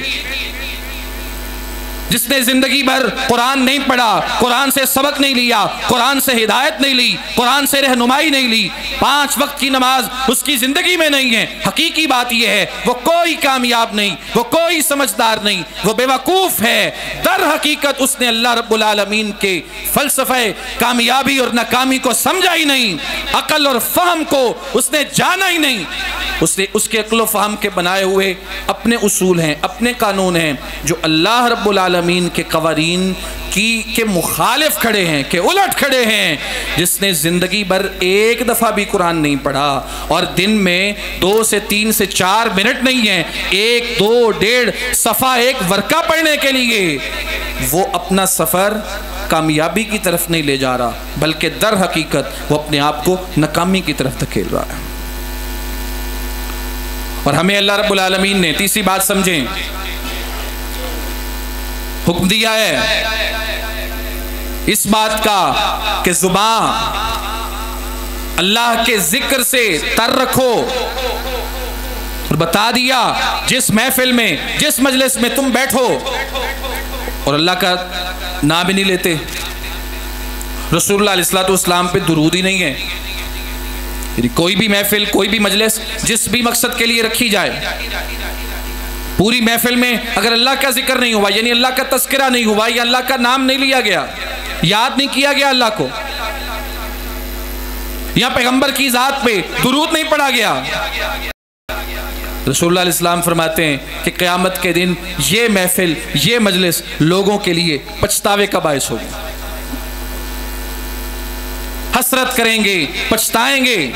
جس نے زندگی بھر قرآن نہیں پڑھا، قرآن سے سبق نہیں لیا، قرآن سے ہدایت نہیں لی، قرآن سے رہنمائی نہیں لی، 5 وقت کی نماز اس کی زندگی میں نہیں ہے، حقیقی بات یہ ہے وہ کوئی کامیاب نہیں، وہ کوئی سمجھدار نہیں، وہ بے وقوف ہے۔ در حقیقت اس نے اللہ رب العالمین کے فلسفہ کامیابی اور ناکامی کو سمجھا ہی نہیں، عقل اور فہم کو اس نے جانا ہی نہیں، اس کے عقل و فہم کے بنائے ہوئے اپنے اصول ہیں، اپنے قانون ہیں جو اللہ رب العالمین کے قوانین کے مخالف کھڑے ہیں، کہ الٹ کھڑے ہیں۔ جس نے زندگی بھر 1 دفعہ بھی قرآن نہیں پڑھا اور دن میں 2 سے 3 سے 4 منٹ نہیں ہیں، 1 2 1.5 صفحہ 1 ورقہ پڑھنے کے لیے، وہ اپنا سفر کامیابی کی طرف نہیں لے جا رہا بلکہ در حقیقت وہ اپنے آپ کو ناکامی کی طرف دھکیل رہا ہے۔ اور ہمیں اللہ رب العالمین نے تیسری بات سمجھیں، حکم دیا ہے اس بات کا کہ زبان اللہ کے ذکر سے تر رکھو، اور بتا دیا جس محفل میں جس مجلس میں تم بیٹھو اور اللہ کا نام بھی نہیں لیتے، رسول اللہ علیہ السلام پہ درود ہی نہیں ہے، یعنی کوئی بھی محفل کوئی بھی مجلس جس بھی مقصد کے لیے رکھی جائے، پوری محفل میں اگر اللہ کا ذکر نہیں ہوا، یعنی اللہ کا تذکرہ نہیں ہوا یا اللہ کا نام نہیں لیا گیا، یاد نہیں کیا گیا اللہ کو، یا پیغمبر کی ذات پہ درود نہیں پڑھا گیا، رسول اللہ علیہ السلام فرماتے ہیں کہ قیامت کے دن یہ محفل، یہ مجلس لوگوں کے لیے پچھتاوے کا باعث ہوگی، حسرت کریں گے، پچھتائیں گے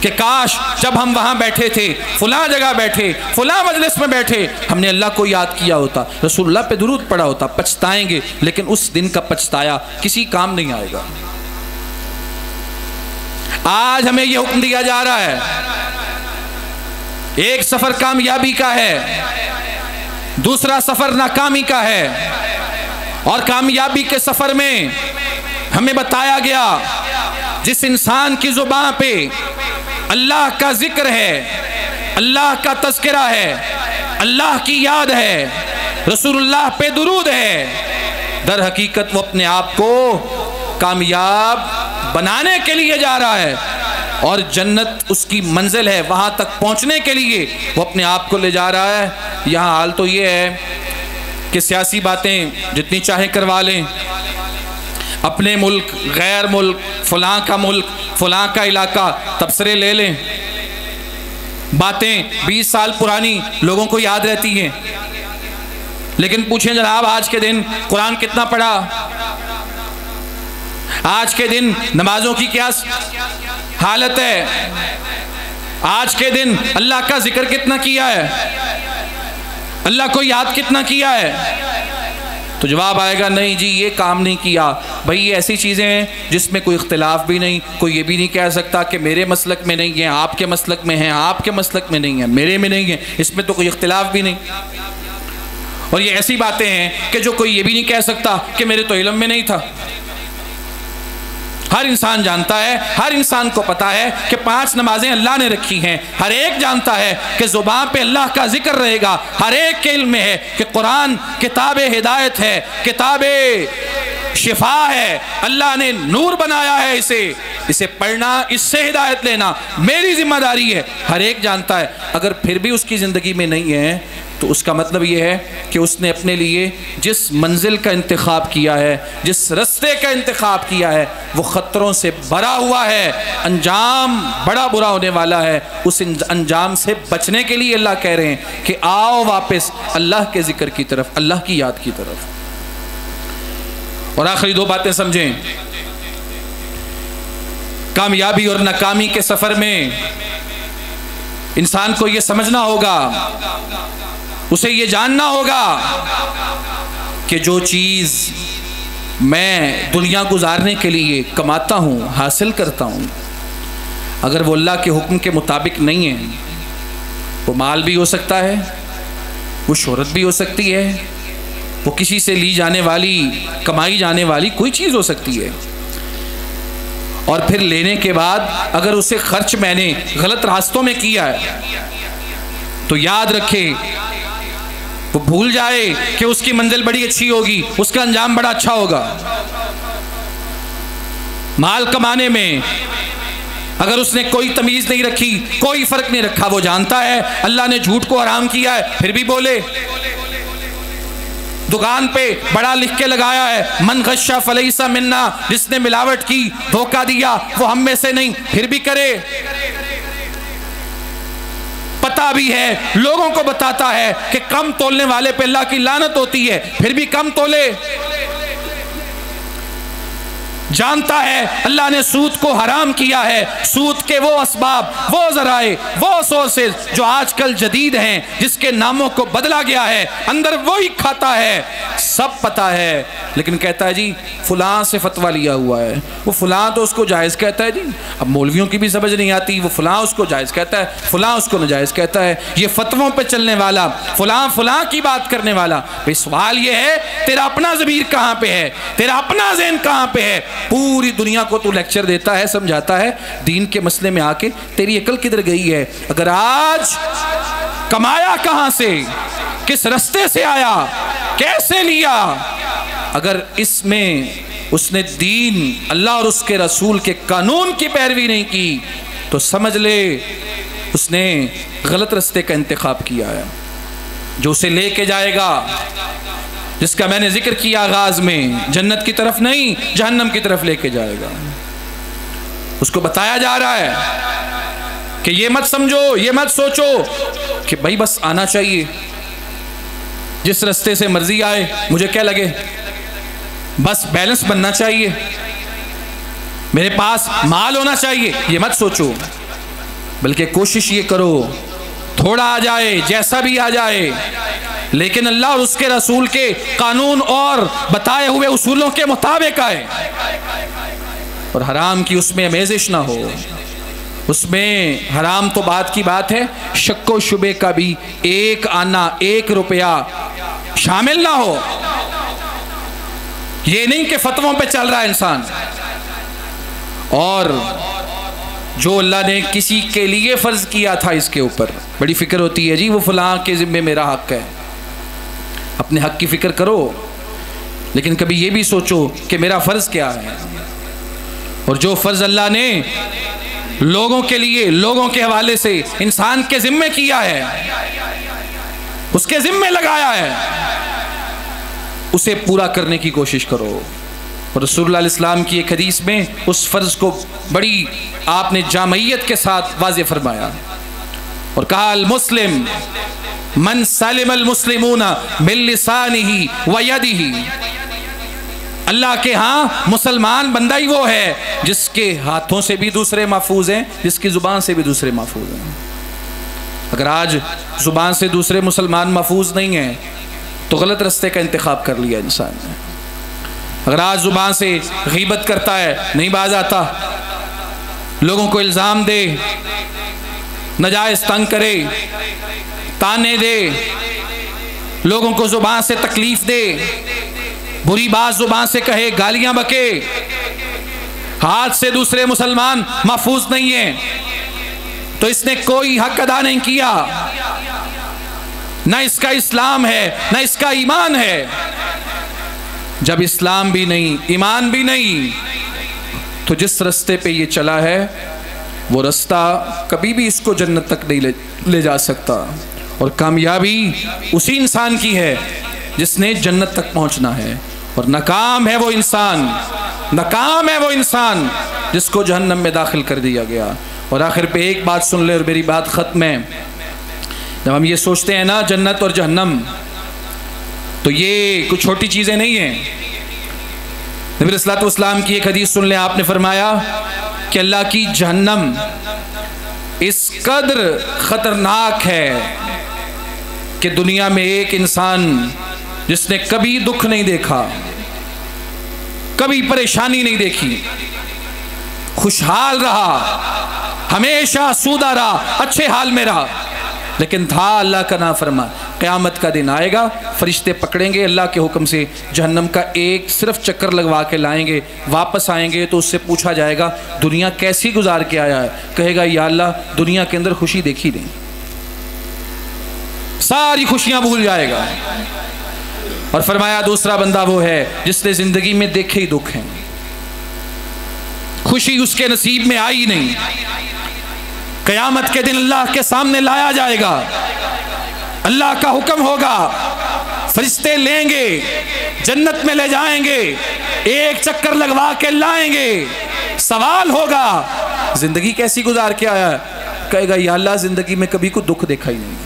کہ کاش جب ہم وہاں بیٹھے تھے، فلاں جگہ بیٹھے، فلاں مجلس میں بیٹھے، ہم نے اللہ کو یاد کیا ہوتا، رسول اللہ پہ درود پڑھا ہوتا۔ پچھتائیں گے، لیکن اس دن کا پچھتایا کسی کام نہیں آئے گا۔ آج ہمیں یہ حکم دیا جا رہا ہے، ایک سفر کامیابی کا ہے، دوسرا سفر ناکامی کا ہے، اور کامیابی کے سفر میں ہمیں بتایا گیا جس انسان کی زبان پہ اللہ کا ذکر ہے، اللہ کا تذکرہ ہے، اللہ کی یاد ہے، رسول اللہ پہ درود ہے، در حقیقت وہ اپنے آپ کو کامیاب بنانے کے لیے جا رہا ہے، اور جنت اس کی منزل ہے، وہاں تک پہنچنے کے لیے وہ اپنے آپ کو لے جا رہا ہے۔ یہاں حال تو یہ ہے کہ سیاسی باتیں جتنی چاہیں کروا لیں، اپنے ملک، غیر ملک، فلاں کا ملک، فلاں کا علاقہ، تبصرے لے لیں، باتیں 20 سال پرانی لوگوں کو یاد رہتی ہیں، لیکن پوچھیں جناب آج کے دن قرآن کتنا پڑھا؟ آج کے دن نمازوں کی کیا حالت ہے؟ آج کے دن اللہ کا ذکر کتنا کیا ہے؟ اللہ کو یاد کتنا کیا ہے؟ تو جواب آئے گا نہیں جی یہ کام نہیں کیا۔ بھئی یہ ایسی چیزیں ہیں جس میں کوئی اختلاف بھی نہیں، کوئی یہ بھی نہیں کہہ سکتا کہ میرے مسلک میں نہیں ہیں، آپ کے مسلک میں ہیں، آپ کے مسلک میں نہیں ہیں، میرے میں نہیں ہیں، اس میں تو کوئی اختلاف بھی نہیں۔ اور یہ ایسی باتیں ہیں کہ جو کوئی یہ بھی نہیں کہہ سکتا کہ میرے تو علم میں نہیں تھا۔ ہر انسان جانتا ہے، ہر انسان کو پتا ہے کہ 5 نمازیں اللہ نے رکھی ہیں، ہر ایک جانتا ہے کہ زبان پہ اللہ کا ذکر رہے گا، ہر ایک کے علم میں ہے کہ قرآن کتاب ہدایت ہے، کتاب شفا ہے، اللہ نے نور بنایا ہے، اسے پڑھنا، اس سے ہدایت لینا میری ذمہ داری ہے، ہر ایک جانتا ہے۔ اگر پھر بھی اس کی زندگی میں نہیں ہے تو اس کا مطلب یہ ہے کہ اس نے اپنے لیے جس منزل کا انتخاب کیا ہے، جس رستے کا انتخاب کیا ہے، وہ خطروں سے بھرا ہوا ہے، انجام بڑا برا ہونے والا ہے۔ اس انجام سے بچنے کے لیے اللہ کہہ رہے ہیں کہ آؤ واپس اللہ کے ذکر کی طرف، اللہ کی یاد کی طرف۔ اور آخری 2 باتیں سمجھیں، کامیابی اور ناکامی کے سفر میں انسان کو یہ سمجھنا ہوگا، اسے یہ جاننا ہوگا کہ جو چیز میں دنیا گزارنے کے لیے کماتا ہوں، حاصل کرتا ہوں، اگر وہ اللہ کے حکم کے مطابق نہیں ہے، وہ مال بھی ہو سکتا ہے، وہ شہرت بھی ہو سکتی ہے، وہ کسی سے لی جانے والی، کمائی جانے والی کوئی چیز ہو سکتی ہے، اور پھر لینے کے بعد اگر اسے خرچ میں نے غلط راستوں میں کیا ہے تو یاد رکھے، وہ بھول جائے کہ اس کی منزل بڑی اچھی ہوگی، اس کا انجام بڑا اچھا ہوگا۔ مال کمانے میں اگر اس نے کوئی تمیز نہیں رکھی، کوئی فرق نہیں رکھا، وہ جانتا ہے اللہ نے جھوٹ کو حرام کیا ہے، پھر بھی بولے۔ دکان پہ بڑا لکھ کے لگایا ہے من غش فلیس منا، جس نے ملاوٹ کی، دھوکہ دیا، وہ ہم میں سے نہیں، پھر بھی کرے۔ پتا بھی ہے، لوگوں کو بتاتا ہے کہ کم تولنے والے پہ اللہ کی لعنت ہوتی ہے، پھر بھی کم تولے۔ جانتا ہے اللہ نے سود کو حرام کیا ہے، سود کے وہ اسباب، وہ ذرائع، وہ سورسز جو آج کل جدید ہیں، جس کے ناموں کو بدلا گیا ہے، اندر وہی کھاتا ہے، سب پتا ہے، لیکن کہتا ہے جی فلاں سے فتویٰ لیا ہوا ہے، وہ فلاں تو اس کو جائز کہتا ہے جی، اب مولویوں کی بھی سمجھ نہیں آتی، وہ فلاں اس کو جائز کہتا ہے، فلاں اس کو ناجائز کہتا ہے، یہ فتووں پہ چلنے والا، فلاں فلاں کی بات کرنے والا۔ بھئی سوال یہ ہے تیرا اپنا ضمیر کہاں پہ ہے، تیرا اپنا ذہن کہاں پہ ہے؟ پوری دنیا کو تو لیکچر دیتا ہے، سمجھاتا ہے، دین کے مسئلے میں آ کے تیری عقل کدھر گئی ہے؟ اگر آج کمایا کہاں سے، کس رستے سے آیا، کیسے لیا، اگر اس میں اس نے دین، اللہ اور اس کے رسول کے قانون کی پیروی نہیں کی تو سمجھ لے اس نے غلط رستے کا انتخاب کیا ہے، جو اسے لے کے جائے گا، جس کا میں نے ذکر کیا آغاز میں، جنت کی طرف نہیں جہنم کی طرف لے کے جائے گا۔ اس کو بتایا جا رہا ہے کہ یہ مت سمجھو، یہ مت سوچو کہ بھائی بس آنا چاہیے، جس رستے سے مرضی آئے مجھے کیا لگے، بس بیلنس بننا چاہیے، میرے پاس مال ہونا چاہیے، یہ مت سوچو، بلکہ کوشش یہ کرو تھوڑا آ جائے، جیسا بھی آ جائے، لیکن اللہ اور اس کے رسول کے قانون اور بتائے ہوئے اصولوں کے مطابق آئے، اور حرام کی اس میں امیزش نہ ہو، اس میں حرام تو بات کی بات ہے، شک و شبے کا بھی ایک آنا، ایک روپیہ شامل نہ ہو۔ یہ نہیں کہ فتووں پہ چل رہا ہے انسان، اور جو اللہ نے کسی کے لیے فرض کیا تھا اس کے اوپر بڑی فکر ہوتی ہے، جی وہ فلاں کے ذمے میرا حق ہے، اپنے حق کی فکر کرو، لیکن کبھی یہ بھی سوچو کہ میرا فرض کیا ہے، اور جو فرض اللہ نے لوگوں کے لیے، لوگوں کے حوالے سے انسان کے ذمے کیا ہے، اس کے ذمے لگایا ہے، اسے پورا کرنے کی کوشش کرو۔ اور رسول اللہ علیہ السلام کی ایک حدیث میں اس فرض کو بڑی آپ نے جامعیت کے ساتھ واضح فرمایا اور کہا المسلم من سلم المسلمون من لسانہ ویدہ، اللہ کے ہاں مسلمان بندہ ہی وہ ہے جس کے ہاتھوں سے بھی دوسرے محفوظ ہیں، جس کی زبان سے بھی دوسرے محفوظ ہیں۔ اگر آج زبان سے دوسرے مسلمان محفوظ نہیں ہیں تو غلط رستے کا انتخاب کر لیا انسان نے۔ اگر آج زبان سے غیبت کرتا ہے، نہیں باز آتا، لوگوں کو الزام دے، ناجائز تنگ کرے، تانے دے، لوگوں کو زبان سے تکلیف دے، بری بات زبان سے کہے، گالیاں بکے، ہاتھ سے دوسرے مسلمان محفوظ نہیں ہیں تو اس نے کوئی حق ادا نہیں کیا، نہ اس کا اسلام ہے نہ اس کا ایمان ہے۔ جب اسلام بھی نہیں، ایمان بھی نہیں، تو جس رستے پہ یہ چلا ہے وہ رستہ کبھی بھی اس کو جنت تک نہیں لے جا سکتا، اور کامیابی اسی انسان کی ہے جس نے جنت تک پہنچنا ہے، اور ناکام ہے وہ انسان، ناکام ہے وہ انسان جس کو جہنم میں داخل کر دیا گیا۔ اور آخر پہ ایک بات سن لے اور میری بات ختم ہے، جب ہم یہ سوچتے ہیں نا جنت اور جہنم، تو یہ کچھ چھوٹی چیزیں نہیں ہیں۔ نبی علیہ الصلوۃ والسلام کی ایک حدیث سن لیں، آپ نے فرمایا کہ اللہ کی جہنم اس قدر خطرناک ہے کہ دنیا میں ایک انسان جس نے کبھی دکھ نہیں دیکھا، کبھی پریشانی نہیں دیکھی، خوشحال رہا، ہمیشہ سودہ رہا، اچھے حال میں رہا، لیکن تھا اللہ کا نافرمان، قیامت کا دن آئے گا، فرشتے پکڑیں گے اللہ کے حکم سے، جہنم کا ایک صرف چکر لگوا کے لائیں گے، واپس آئیں گے تو اس سے پوچھا جائے گا دنیا کیسی گزار کے آیا ہے، کہے گا یا اللہ دنیا کے اندر خوشی دیکھی نہیں، ساری خوشیاں بھول جائے گا۔ اور فرمایا دوسرا بندہ وہ ہے جس نے زندگی میں دیکھے ہی دکھ ہیں، خوشی اس کے نصیب میں آئی نہیں، قیامت کے دن اللہ کے سامنے لایا جائے گا، اللہ کا حکم ہوگا، فرشتے لیں گے، جنت میں لے جائیں گے، ایک چکر لگوا کے لائیں گے، سوال ہوگا زندگی کیسی گزار کے آیا ہے، کہے گا یا اللہ زندگی میں کبھی کوئی دکھ دیکھا ہی نہیں۔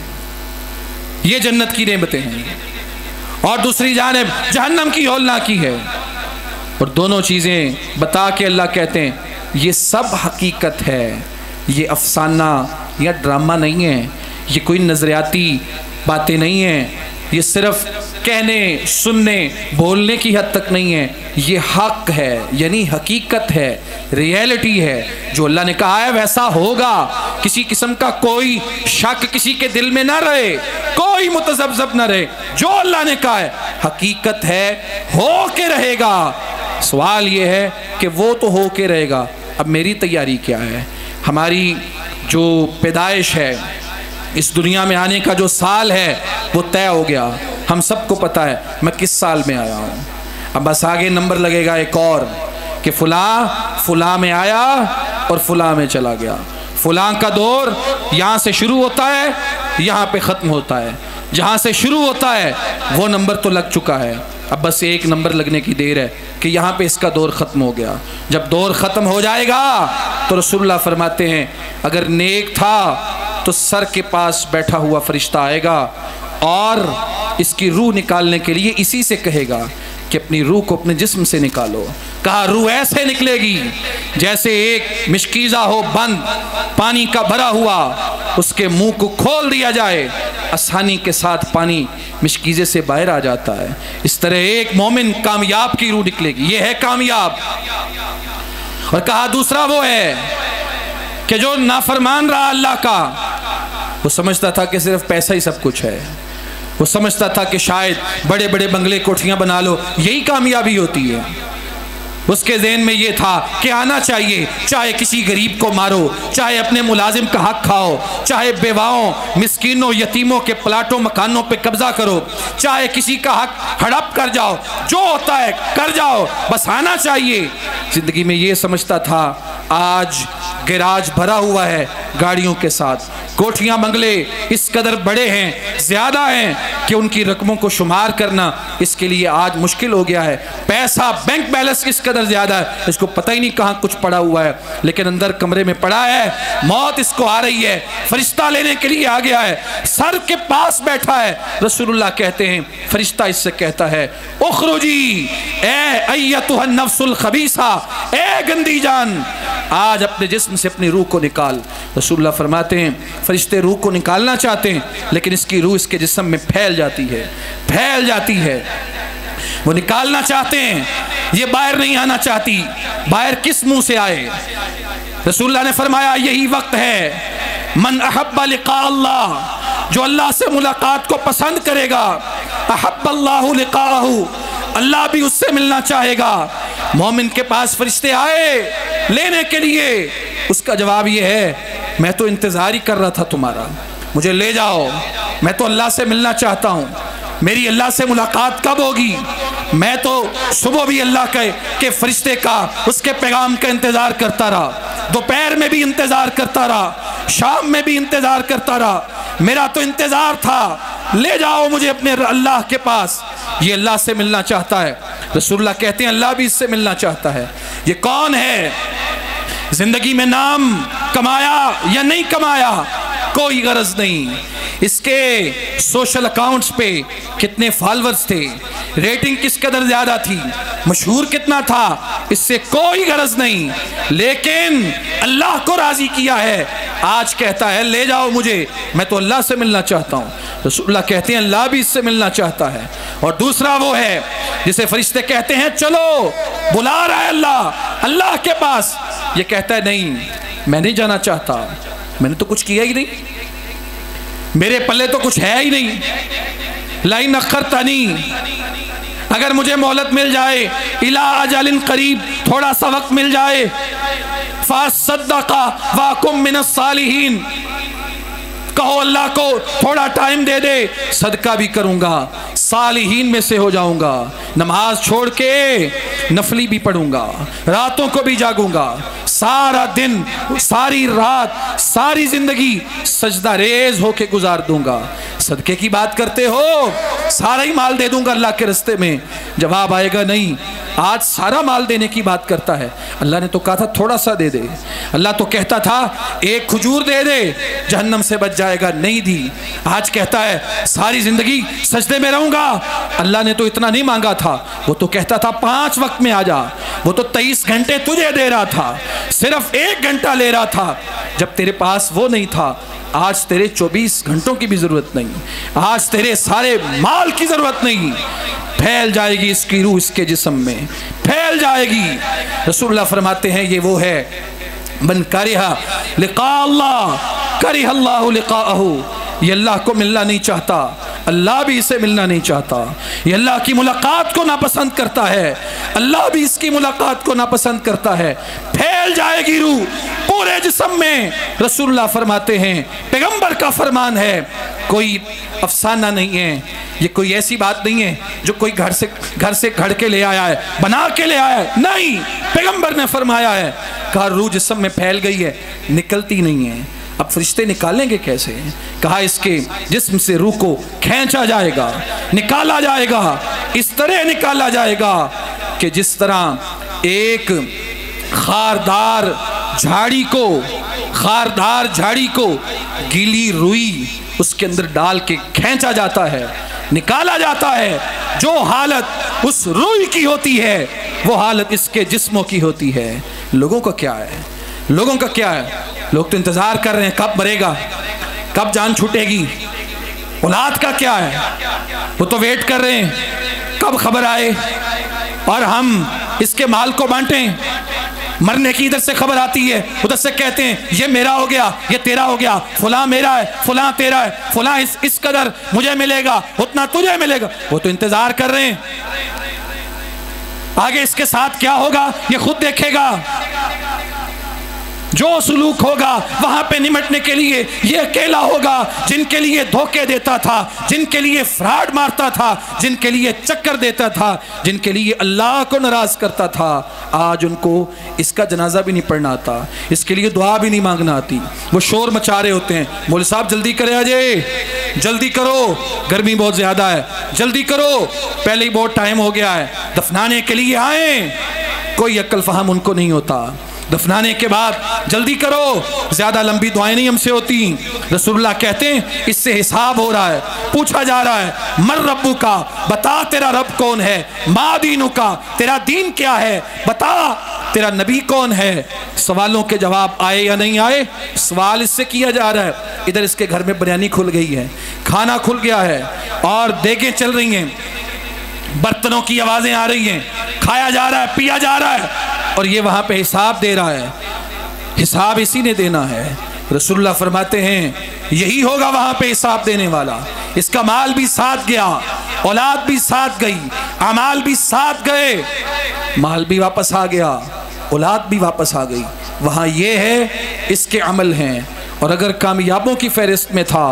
یہ جنت کی نعمتیں ہیں، اور دوسری جانب جہنم کی ہولناکی ہے، اور دونوں چیزیں بتا کے اللہ کہتے ہیں یہ سب حقیقت ہے، یہ افسانہ یا ڈرامہ نہیں ہے، یہ کوئی نظریاتی باتیں نہیں ہیں، یہ صرف کہنے سننے بولنے کی حد تک نہیں ہے، یہ حق ہے، یعنی حقیقت ہے، ریئلٹی ہے، جو اللہ نے کہا ہے ویسا ہوگا، کسی قسم کا کوئی شک کسی کے دل میں نہ رہے، کوئی متذبذب نہ رہے، جو اللہ نے کہا ہے حقیقت ہے، ہو کے رہے گا۔ سوال یہ ہے کہ وہ تو ہو کے رہے گا، اب میری تیاری کیا ہے؟ ہماری جو پیدائش ہے، اس دنیا میں آنے کا جو سال ہے وہ طے ہو گیا، ہم سب کو پتا ہے میں کس سال میں آیا ہوں، اب بس آگے نمبر لگے گا ایک اور کہ فلاں میں آیا اور فلاں میں چلا گیا، فلاں کا دور یہاں سے شروع ہوتا ہے یہاں پہ ختم ہوتا ہے، جہاں سے شروع ہوتا ہے وہ نمبر تو لگ چکا ہے، اب بس ایک نمبر لگنے کی دیر ہے کہ یہاں پہ اس کا دور ختم ہو گیا. جب دور ختم ہو جائے گا تو رسول اللہ فرماتے ہیں اگر نیک تھا تو سر کے پاس بیٹھا ہوا فرشتہ آئے گا اور اس کی روح نکالنے کے لیے اسی سے کہے گا کہ اپنی روح کو اپنے جسم سے نکالو. کہا روح ایسے نکلے گی جیسے ایک مشکیزہ ہو بند پانی کا بھرا ہوا، اس کے منہ کو کھول دیا جائے، آسانی کے ساتھ پانی مشکیزے سے باہر آ جاتا ہے. اس طرح ایک مومن کامیاب کی روح نکلے گی، یہ ہے کامیاب. اور کہا دوسرا وہ ہے کہ جو نافرمان رہا اللہ کا، وہ سمجھتا تھا کہ صرف پیسہ ہی سب کچھ ہے، وہ سمجھتا تھا کہ شاید بڑے بڑے بنگلے کوٹھیاں بنا لو یہی کامیابی ہوتی ہے. اس کے ذہن میں یہ تھا کہ آنا چاہیے، چاہے کسی غریب کو مارو، چاہے اپنے ملازم کا حق کھاؤ، چاہے بیواؤں مسکینوں یتیموں کے پلاٹوں مکانوں پہ قبضہ کرو، چاہے کسی کا حق ہڑپ کر جاؤ، جو ہوتا ہے کر جاؤ، بس آنا چاہیے. زندگی میں یہ سمجھتا تھا. آج گیراج بھرا ہوا ہے گاڑیوں کے ساتھ، کوٹھیاں بنگلے اس قدر بڑے ہیں، زیادہ ہیں کہ ان کی رقموں کو شمار کرنا اس کے لیے آج مشکل ہو گیا ہے. پیسہ بینک بیلنس اس قدر زیادہ ہے اس کو پتہ ہی نہیں کہاں کچھ پڑا ہوا ہے، لیکن اندر کمرے میں پڑا ہے. موت اس کو آ رہی ہے، فرشتہ لینے کے لیے آ گیا ہے، سر کے پاس بیٹھا ہے. رسول اللہ کہتے ہیں فرشتہ اس سے کہتا ہے اخرجی اے ایتھا النفس الخبیثہ، اے گندی جان آج اپنے جسم سے اپنی روح کو نکال. رسول اللہ فرماتے ہیں فرشتے روح کو نکالنا چاہتے ہیں لیکن اس کی روح اس کے جسم میں پھیل جاتی ہے. وہ نکالنا چاہتے ہیں، یہ باہر نہیں آنا چاہتی. باہر کس منہ سے آئے؟ رسول اللہ نے فرمایا یہی وقت ہے من احب لقاء اللہ، جو اللہ سے ملاقات کو پسند کرے گا احب اللہ لقاءہ، اللہ بھی اس سے ملنا چاہے گا. مومن کے پاس فرشتے آئے لینے کے لیے، اس کا جواب یہ ہے میں تو انتظار ہی کر رہا تھا تمہارا، مجھے لے جاؤ، میں تو اللہ سے ملنا چاہتا ہوں، میری اللہ سے ملاقات کب ہوگی؟ میں تو صبح بھی اللہ کے فرشتے کا اس کے پیغام کا انتظار کرتا رہا، دوپہر میں بھی انتظار کرتا رہا، شام میں بھی انتظار کرتا رہا، میرا تو انتظار تھا، لے جاؤ مجھے اپنے اللہ کے پاس. یہ اللہ سے ملنا چاہتا ہے. رسول اللہ کہتے ہیں اللہ بھی اس سے ملنا چاہتا ہے. یہ کون ہے؟ زندگی میں نام کمایا یا نہیں کمایا کوئی غرض نہیں، اس کے سوشل اکاؤنٹس پہ کتنے فالورز تھے، ریٹنگ کس قدر زیادہ تھی، مشہور کتنا تھا، اس سے کوئی غرض نہیں، لیکن اللہ کو راضی کیا ہے. آج کہتا ہے لے جاؤ مجھے، میں تو اللہ سے ملنا چاہتا ہوں. رسول اللہ کہتے ہیں اللہ بھی اس سے ملنا چاہتا ہے. اور دوسرا وہ ہے جسے فرشتے کہتے ہیں چلو بلا رہا ہے اللہ کے پاس، یہ کہتا ہے نہیں میں نہیں جانا چاہتا، میں نے تو کچھ کیا ہی نہیں، میرے پلے تو کچھ ہے ہی نہیں. لئن اخرتنی، اگر مجھے مہلت مل جائے، الی اجل قریب، تھوڑا سا وقت مل جائے، فاصدق واکم من الصالحین، کہو اللہ کو تھوڑا ٹائم دے دے، صدقہ بھی کروں گا، صالحین میں سے ہو جاؤں گا، نماز چھوڑ کے نفلی بھی پڑھوں گا، راتوں کو بھی جاگوں گا، سارا دن ساری رات ساری زندگی سجدہ ریز ہو کے گزار دوں گا. صدقے کی بات کرتے ہو، سارا ہی مال دے دوں گا اللہ کے رستے میں. جواب آئے گا نہیں، آج سارا مال دینے کی بات کرتا ہے. اللہ نے تو کہا تھا تھوڑا سا دے دے، اللہ تو کہتا تھا ایک کھجور دے دے جہنم سے بچ جائے گا، نہیں دی. آج کہتا ہے ساری زندگی سجدے میں رہوں گا، اللہ نے تو اتنا نہیں مانگا تھا. وہ تو کہتا تھا 5 وقت میں آ جا، وہ تو 23 گھنٹے تجھے دے رہا تھا، صرف 1 گھنٹہ لے رہا تھا جب تیرے پاس وہ نہیں تھا. آج تیرے 24 گھنٹوں کی بھی ضرورت نہیں، آج تیرے سارے مال کی ضرورت نہیں. پھیل جائے گی اس کی روح اس کے جسم میں، پھیل جائے گی. رسول اللہ فرماتے ہیں یہ وہ ہے من کرہ لقاء اللہ کرہ اللہ لقاءہ، یہ اللہ کو ملنا نہیں چاہتا، اللہ بھی اسے ملنا نہیں چاہتا. یہ اللہ کی ملاقات کو ناپسند کرتا ہے، اللہ بھی اس کی ملاقات کو ناپسند کرتا ہے. پھیل جائے گی روح پورے جسم میں. رسول اللہ فرماتے ہیں پیغمبر کا فرمان ہے، کوئی افسانہ نہیں ہے، یہ کوئی ایسی بات نہیں ہے جو کوئی گھر سے گھڑ کے لے آیا ہے، بنا کے لے آیا ہے، نہیں. پیغمبر نے فرمایا ہے، کہا روح جسم میں پھیل گئی ہے، نکلتی نہیں ہے. اب فرشتے نکالیں گے کیسے؟ کہا اس کے جسم سے روح کو کھینچا جائے گا، نکالا جائے گا، اس طرح نکالا جائے گا کہ جس طرح ایک خاردار جھاڑی کو گیلی روئی اس کے اندر ڈال کے کھینچا جاتا ہے، نکالا جاتا ہے۔ جو حالت اس روئی کی ہوتی ہے وہ حالت اس کے جسموں کی ہوتی ہے۔ لوگوں کا کیا ہے؟ لوگوں کا کیا ہے؟ لوگ تو انتظار کر رہے ہیں کب مرے گا، کب جان چھوٹے گی۔ اولاد کا کیا ہے؟ وہ تو ویٹ کر رہے ہیں کب خبر آئے اور ہم اس کے مال کو بانٹیں۔ مرنے کی ادھر سے خبر آتی ہے، ادھر سے کہتے ہیں یہ میرا ہو گیا، یہ تیرا ہو گیا، فلاں میرا ہے، فلاں تیرا ہے، فلاں اس قدر مجھے ملے گا، اتنا تجھے ملے گا۔ وہ تو انتظار کر رہے ہیں آگے اس کے ساتھ کیا ہوگا یہ خود دیکھے گا۔ جو سلوک ہوگا وہاں پہ نمٹنے کے لیے یہ اکیلا ہوگا، جن کے لیے دھوکے دیتا تھا، جن کے لیے فراڈ مارتا تھا، جن کے لیے چکر دیتا تھا، جن کے لیے اللہ کو ناراض کرتا تھا، آج ان کو اس کا جنازہ بھی نہیں پڑھنا آتا، اس کے لیے دعا بھی نہیں مانگنا آتی۔ وہ شور مچا رہے ہوتے ہیں، مولوی صاحب جلدی کرے آجے، جلدی کرو، گرمی بہت زیادہ ہے، جلدی کرو، پہلے ہی بہت ٹائم ہو گیا ہے، دفنانے کے لیے آئیں۔ کوئی عقل فہم ان کو نہیں ہوتا۔ دفنانے کے بعد جلدی کرو، زیادہ لمبی دعائیں نہیں ہم سے ہوتی۔ رسول اللہ کہتے ہیں اس سے حساب ہو رہا ہے، پوچھا جا رہا ہے من ربو کا، بتا تیرا رب کون ہے، ما دینو کا، تیرا دین کیا ہے، بتا تیرا نبی کون ہے۔ سوالوں کے جواب آئے یا نہیں آئے؟ سوال اس سے کیا جا رہا ہے۔ ادھر اس کے گھر میں بریانی کھل گئی ہے، کھانا کھل گیا ہے اور دیگیں چل رہی ہیں، برتنوں کی آوازیں آ رہی ہیں، کھایا جا رہا ہے، پیا جا رہا ہے، اور یہ وہاں پہ حساب دے رہا ہے۔ حساب اسی نے دینا ہے۔ رسول اللہ فرماتے ہیں یہی ہوگا وہاں پہ حساب دینے والا۔ اس کا مال بھی ساتھ گیا، اولاد بھی ساتھ گئی، اعمال بھی ساتھ گئے، مال بھی واپس آ گیا، اولاد بھی واپس آ گئی۔ وہاں یہ ہے اس کے عمل ہیں، اور اگر کامیابوں کی فہرست میں تھا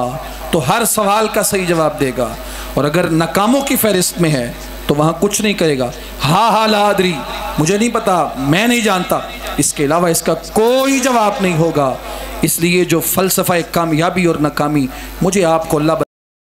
تو ہر سوال کا صحیح جواب دے گا، اور اگر ناکاموں کی فہرست میں ہے تو وہاں کچھ نہیں کرے گا۔ ہاں لا ادری، مجھے نہیں پتا، میں نہیں جانتا، اس کے علاوہ اس کا کوئی جواب نہیں ہوگا۔ اس لیے جو فلسفہ کامیابی اور ناکامی مجھے آپ کو اللہ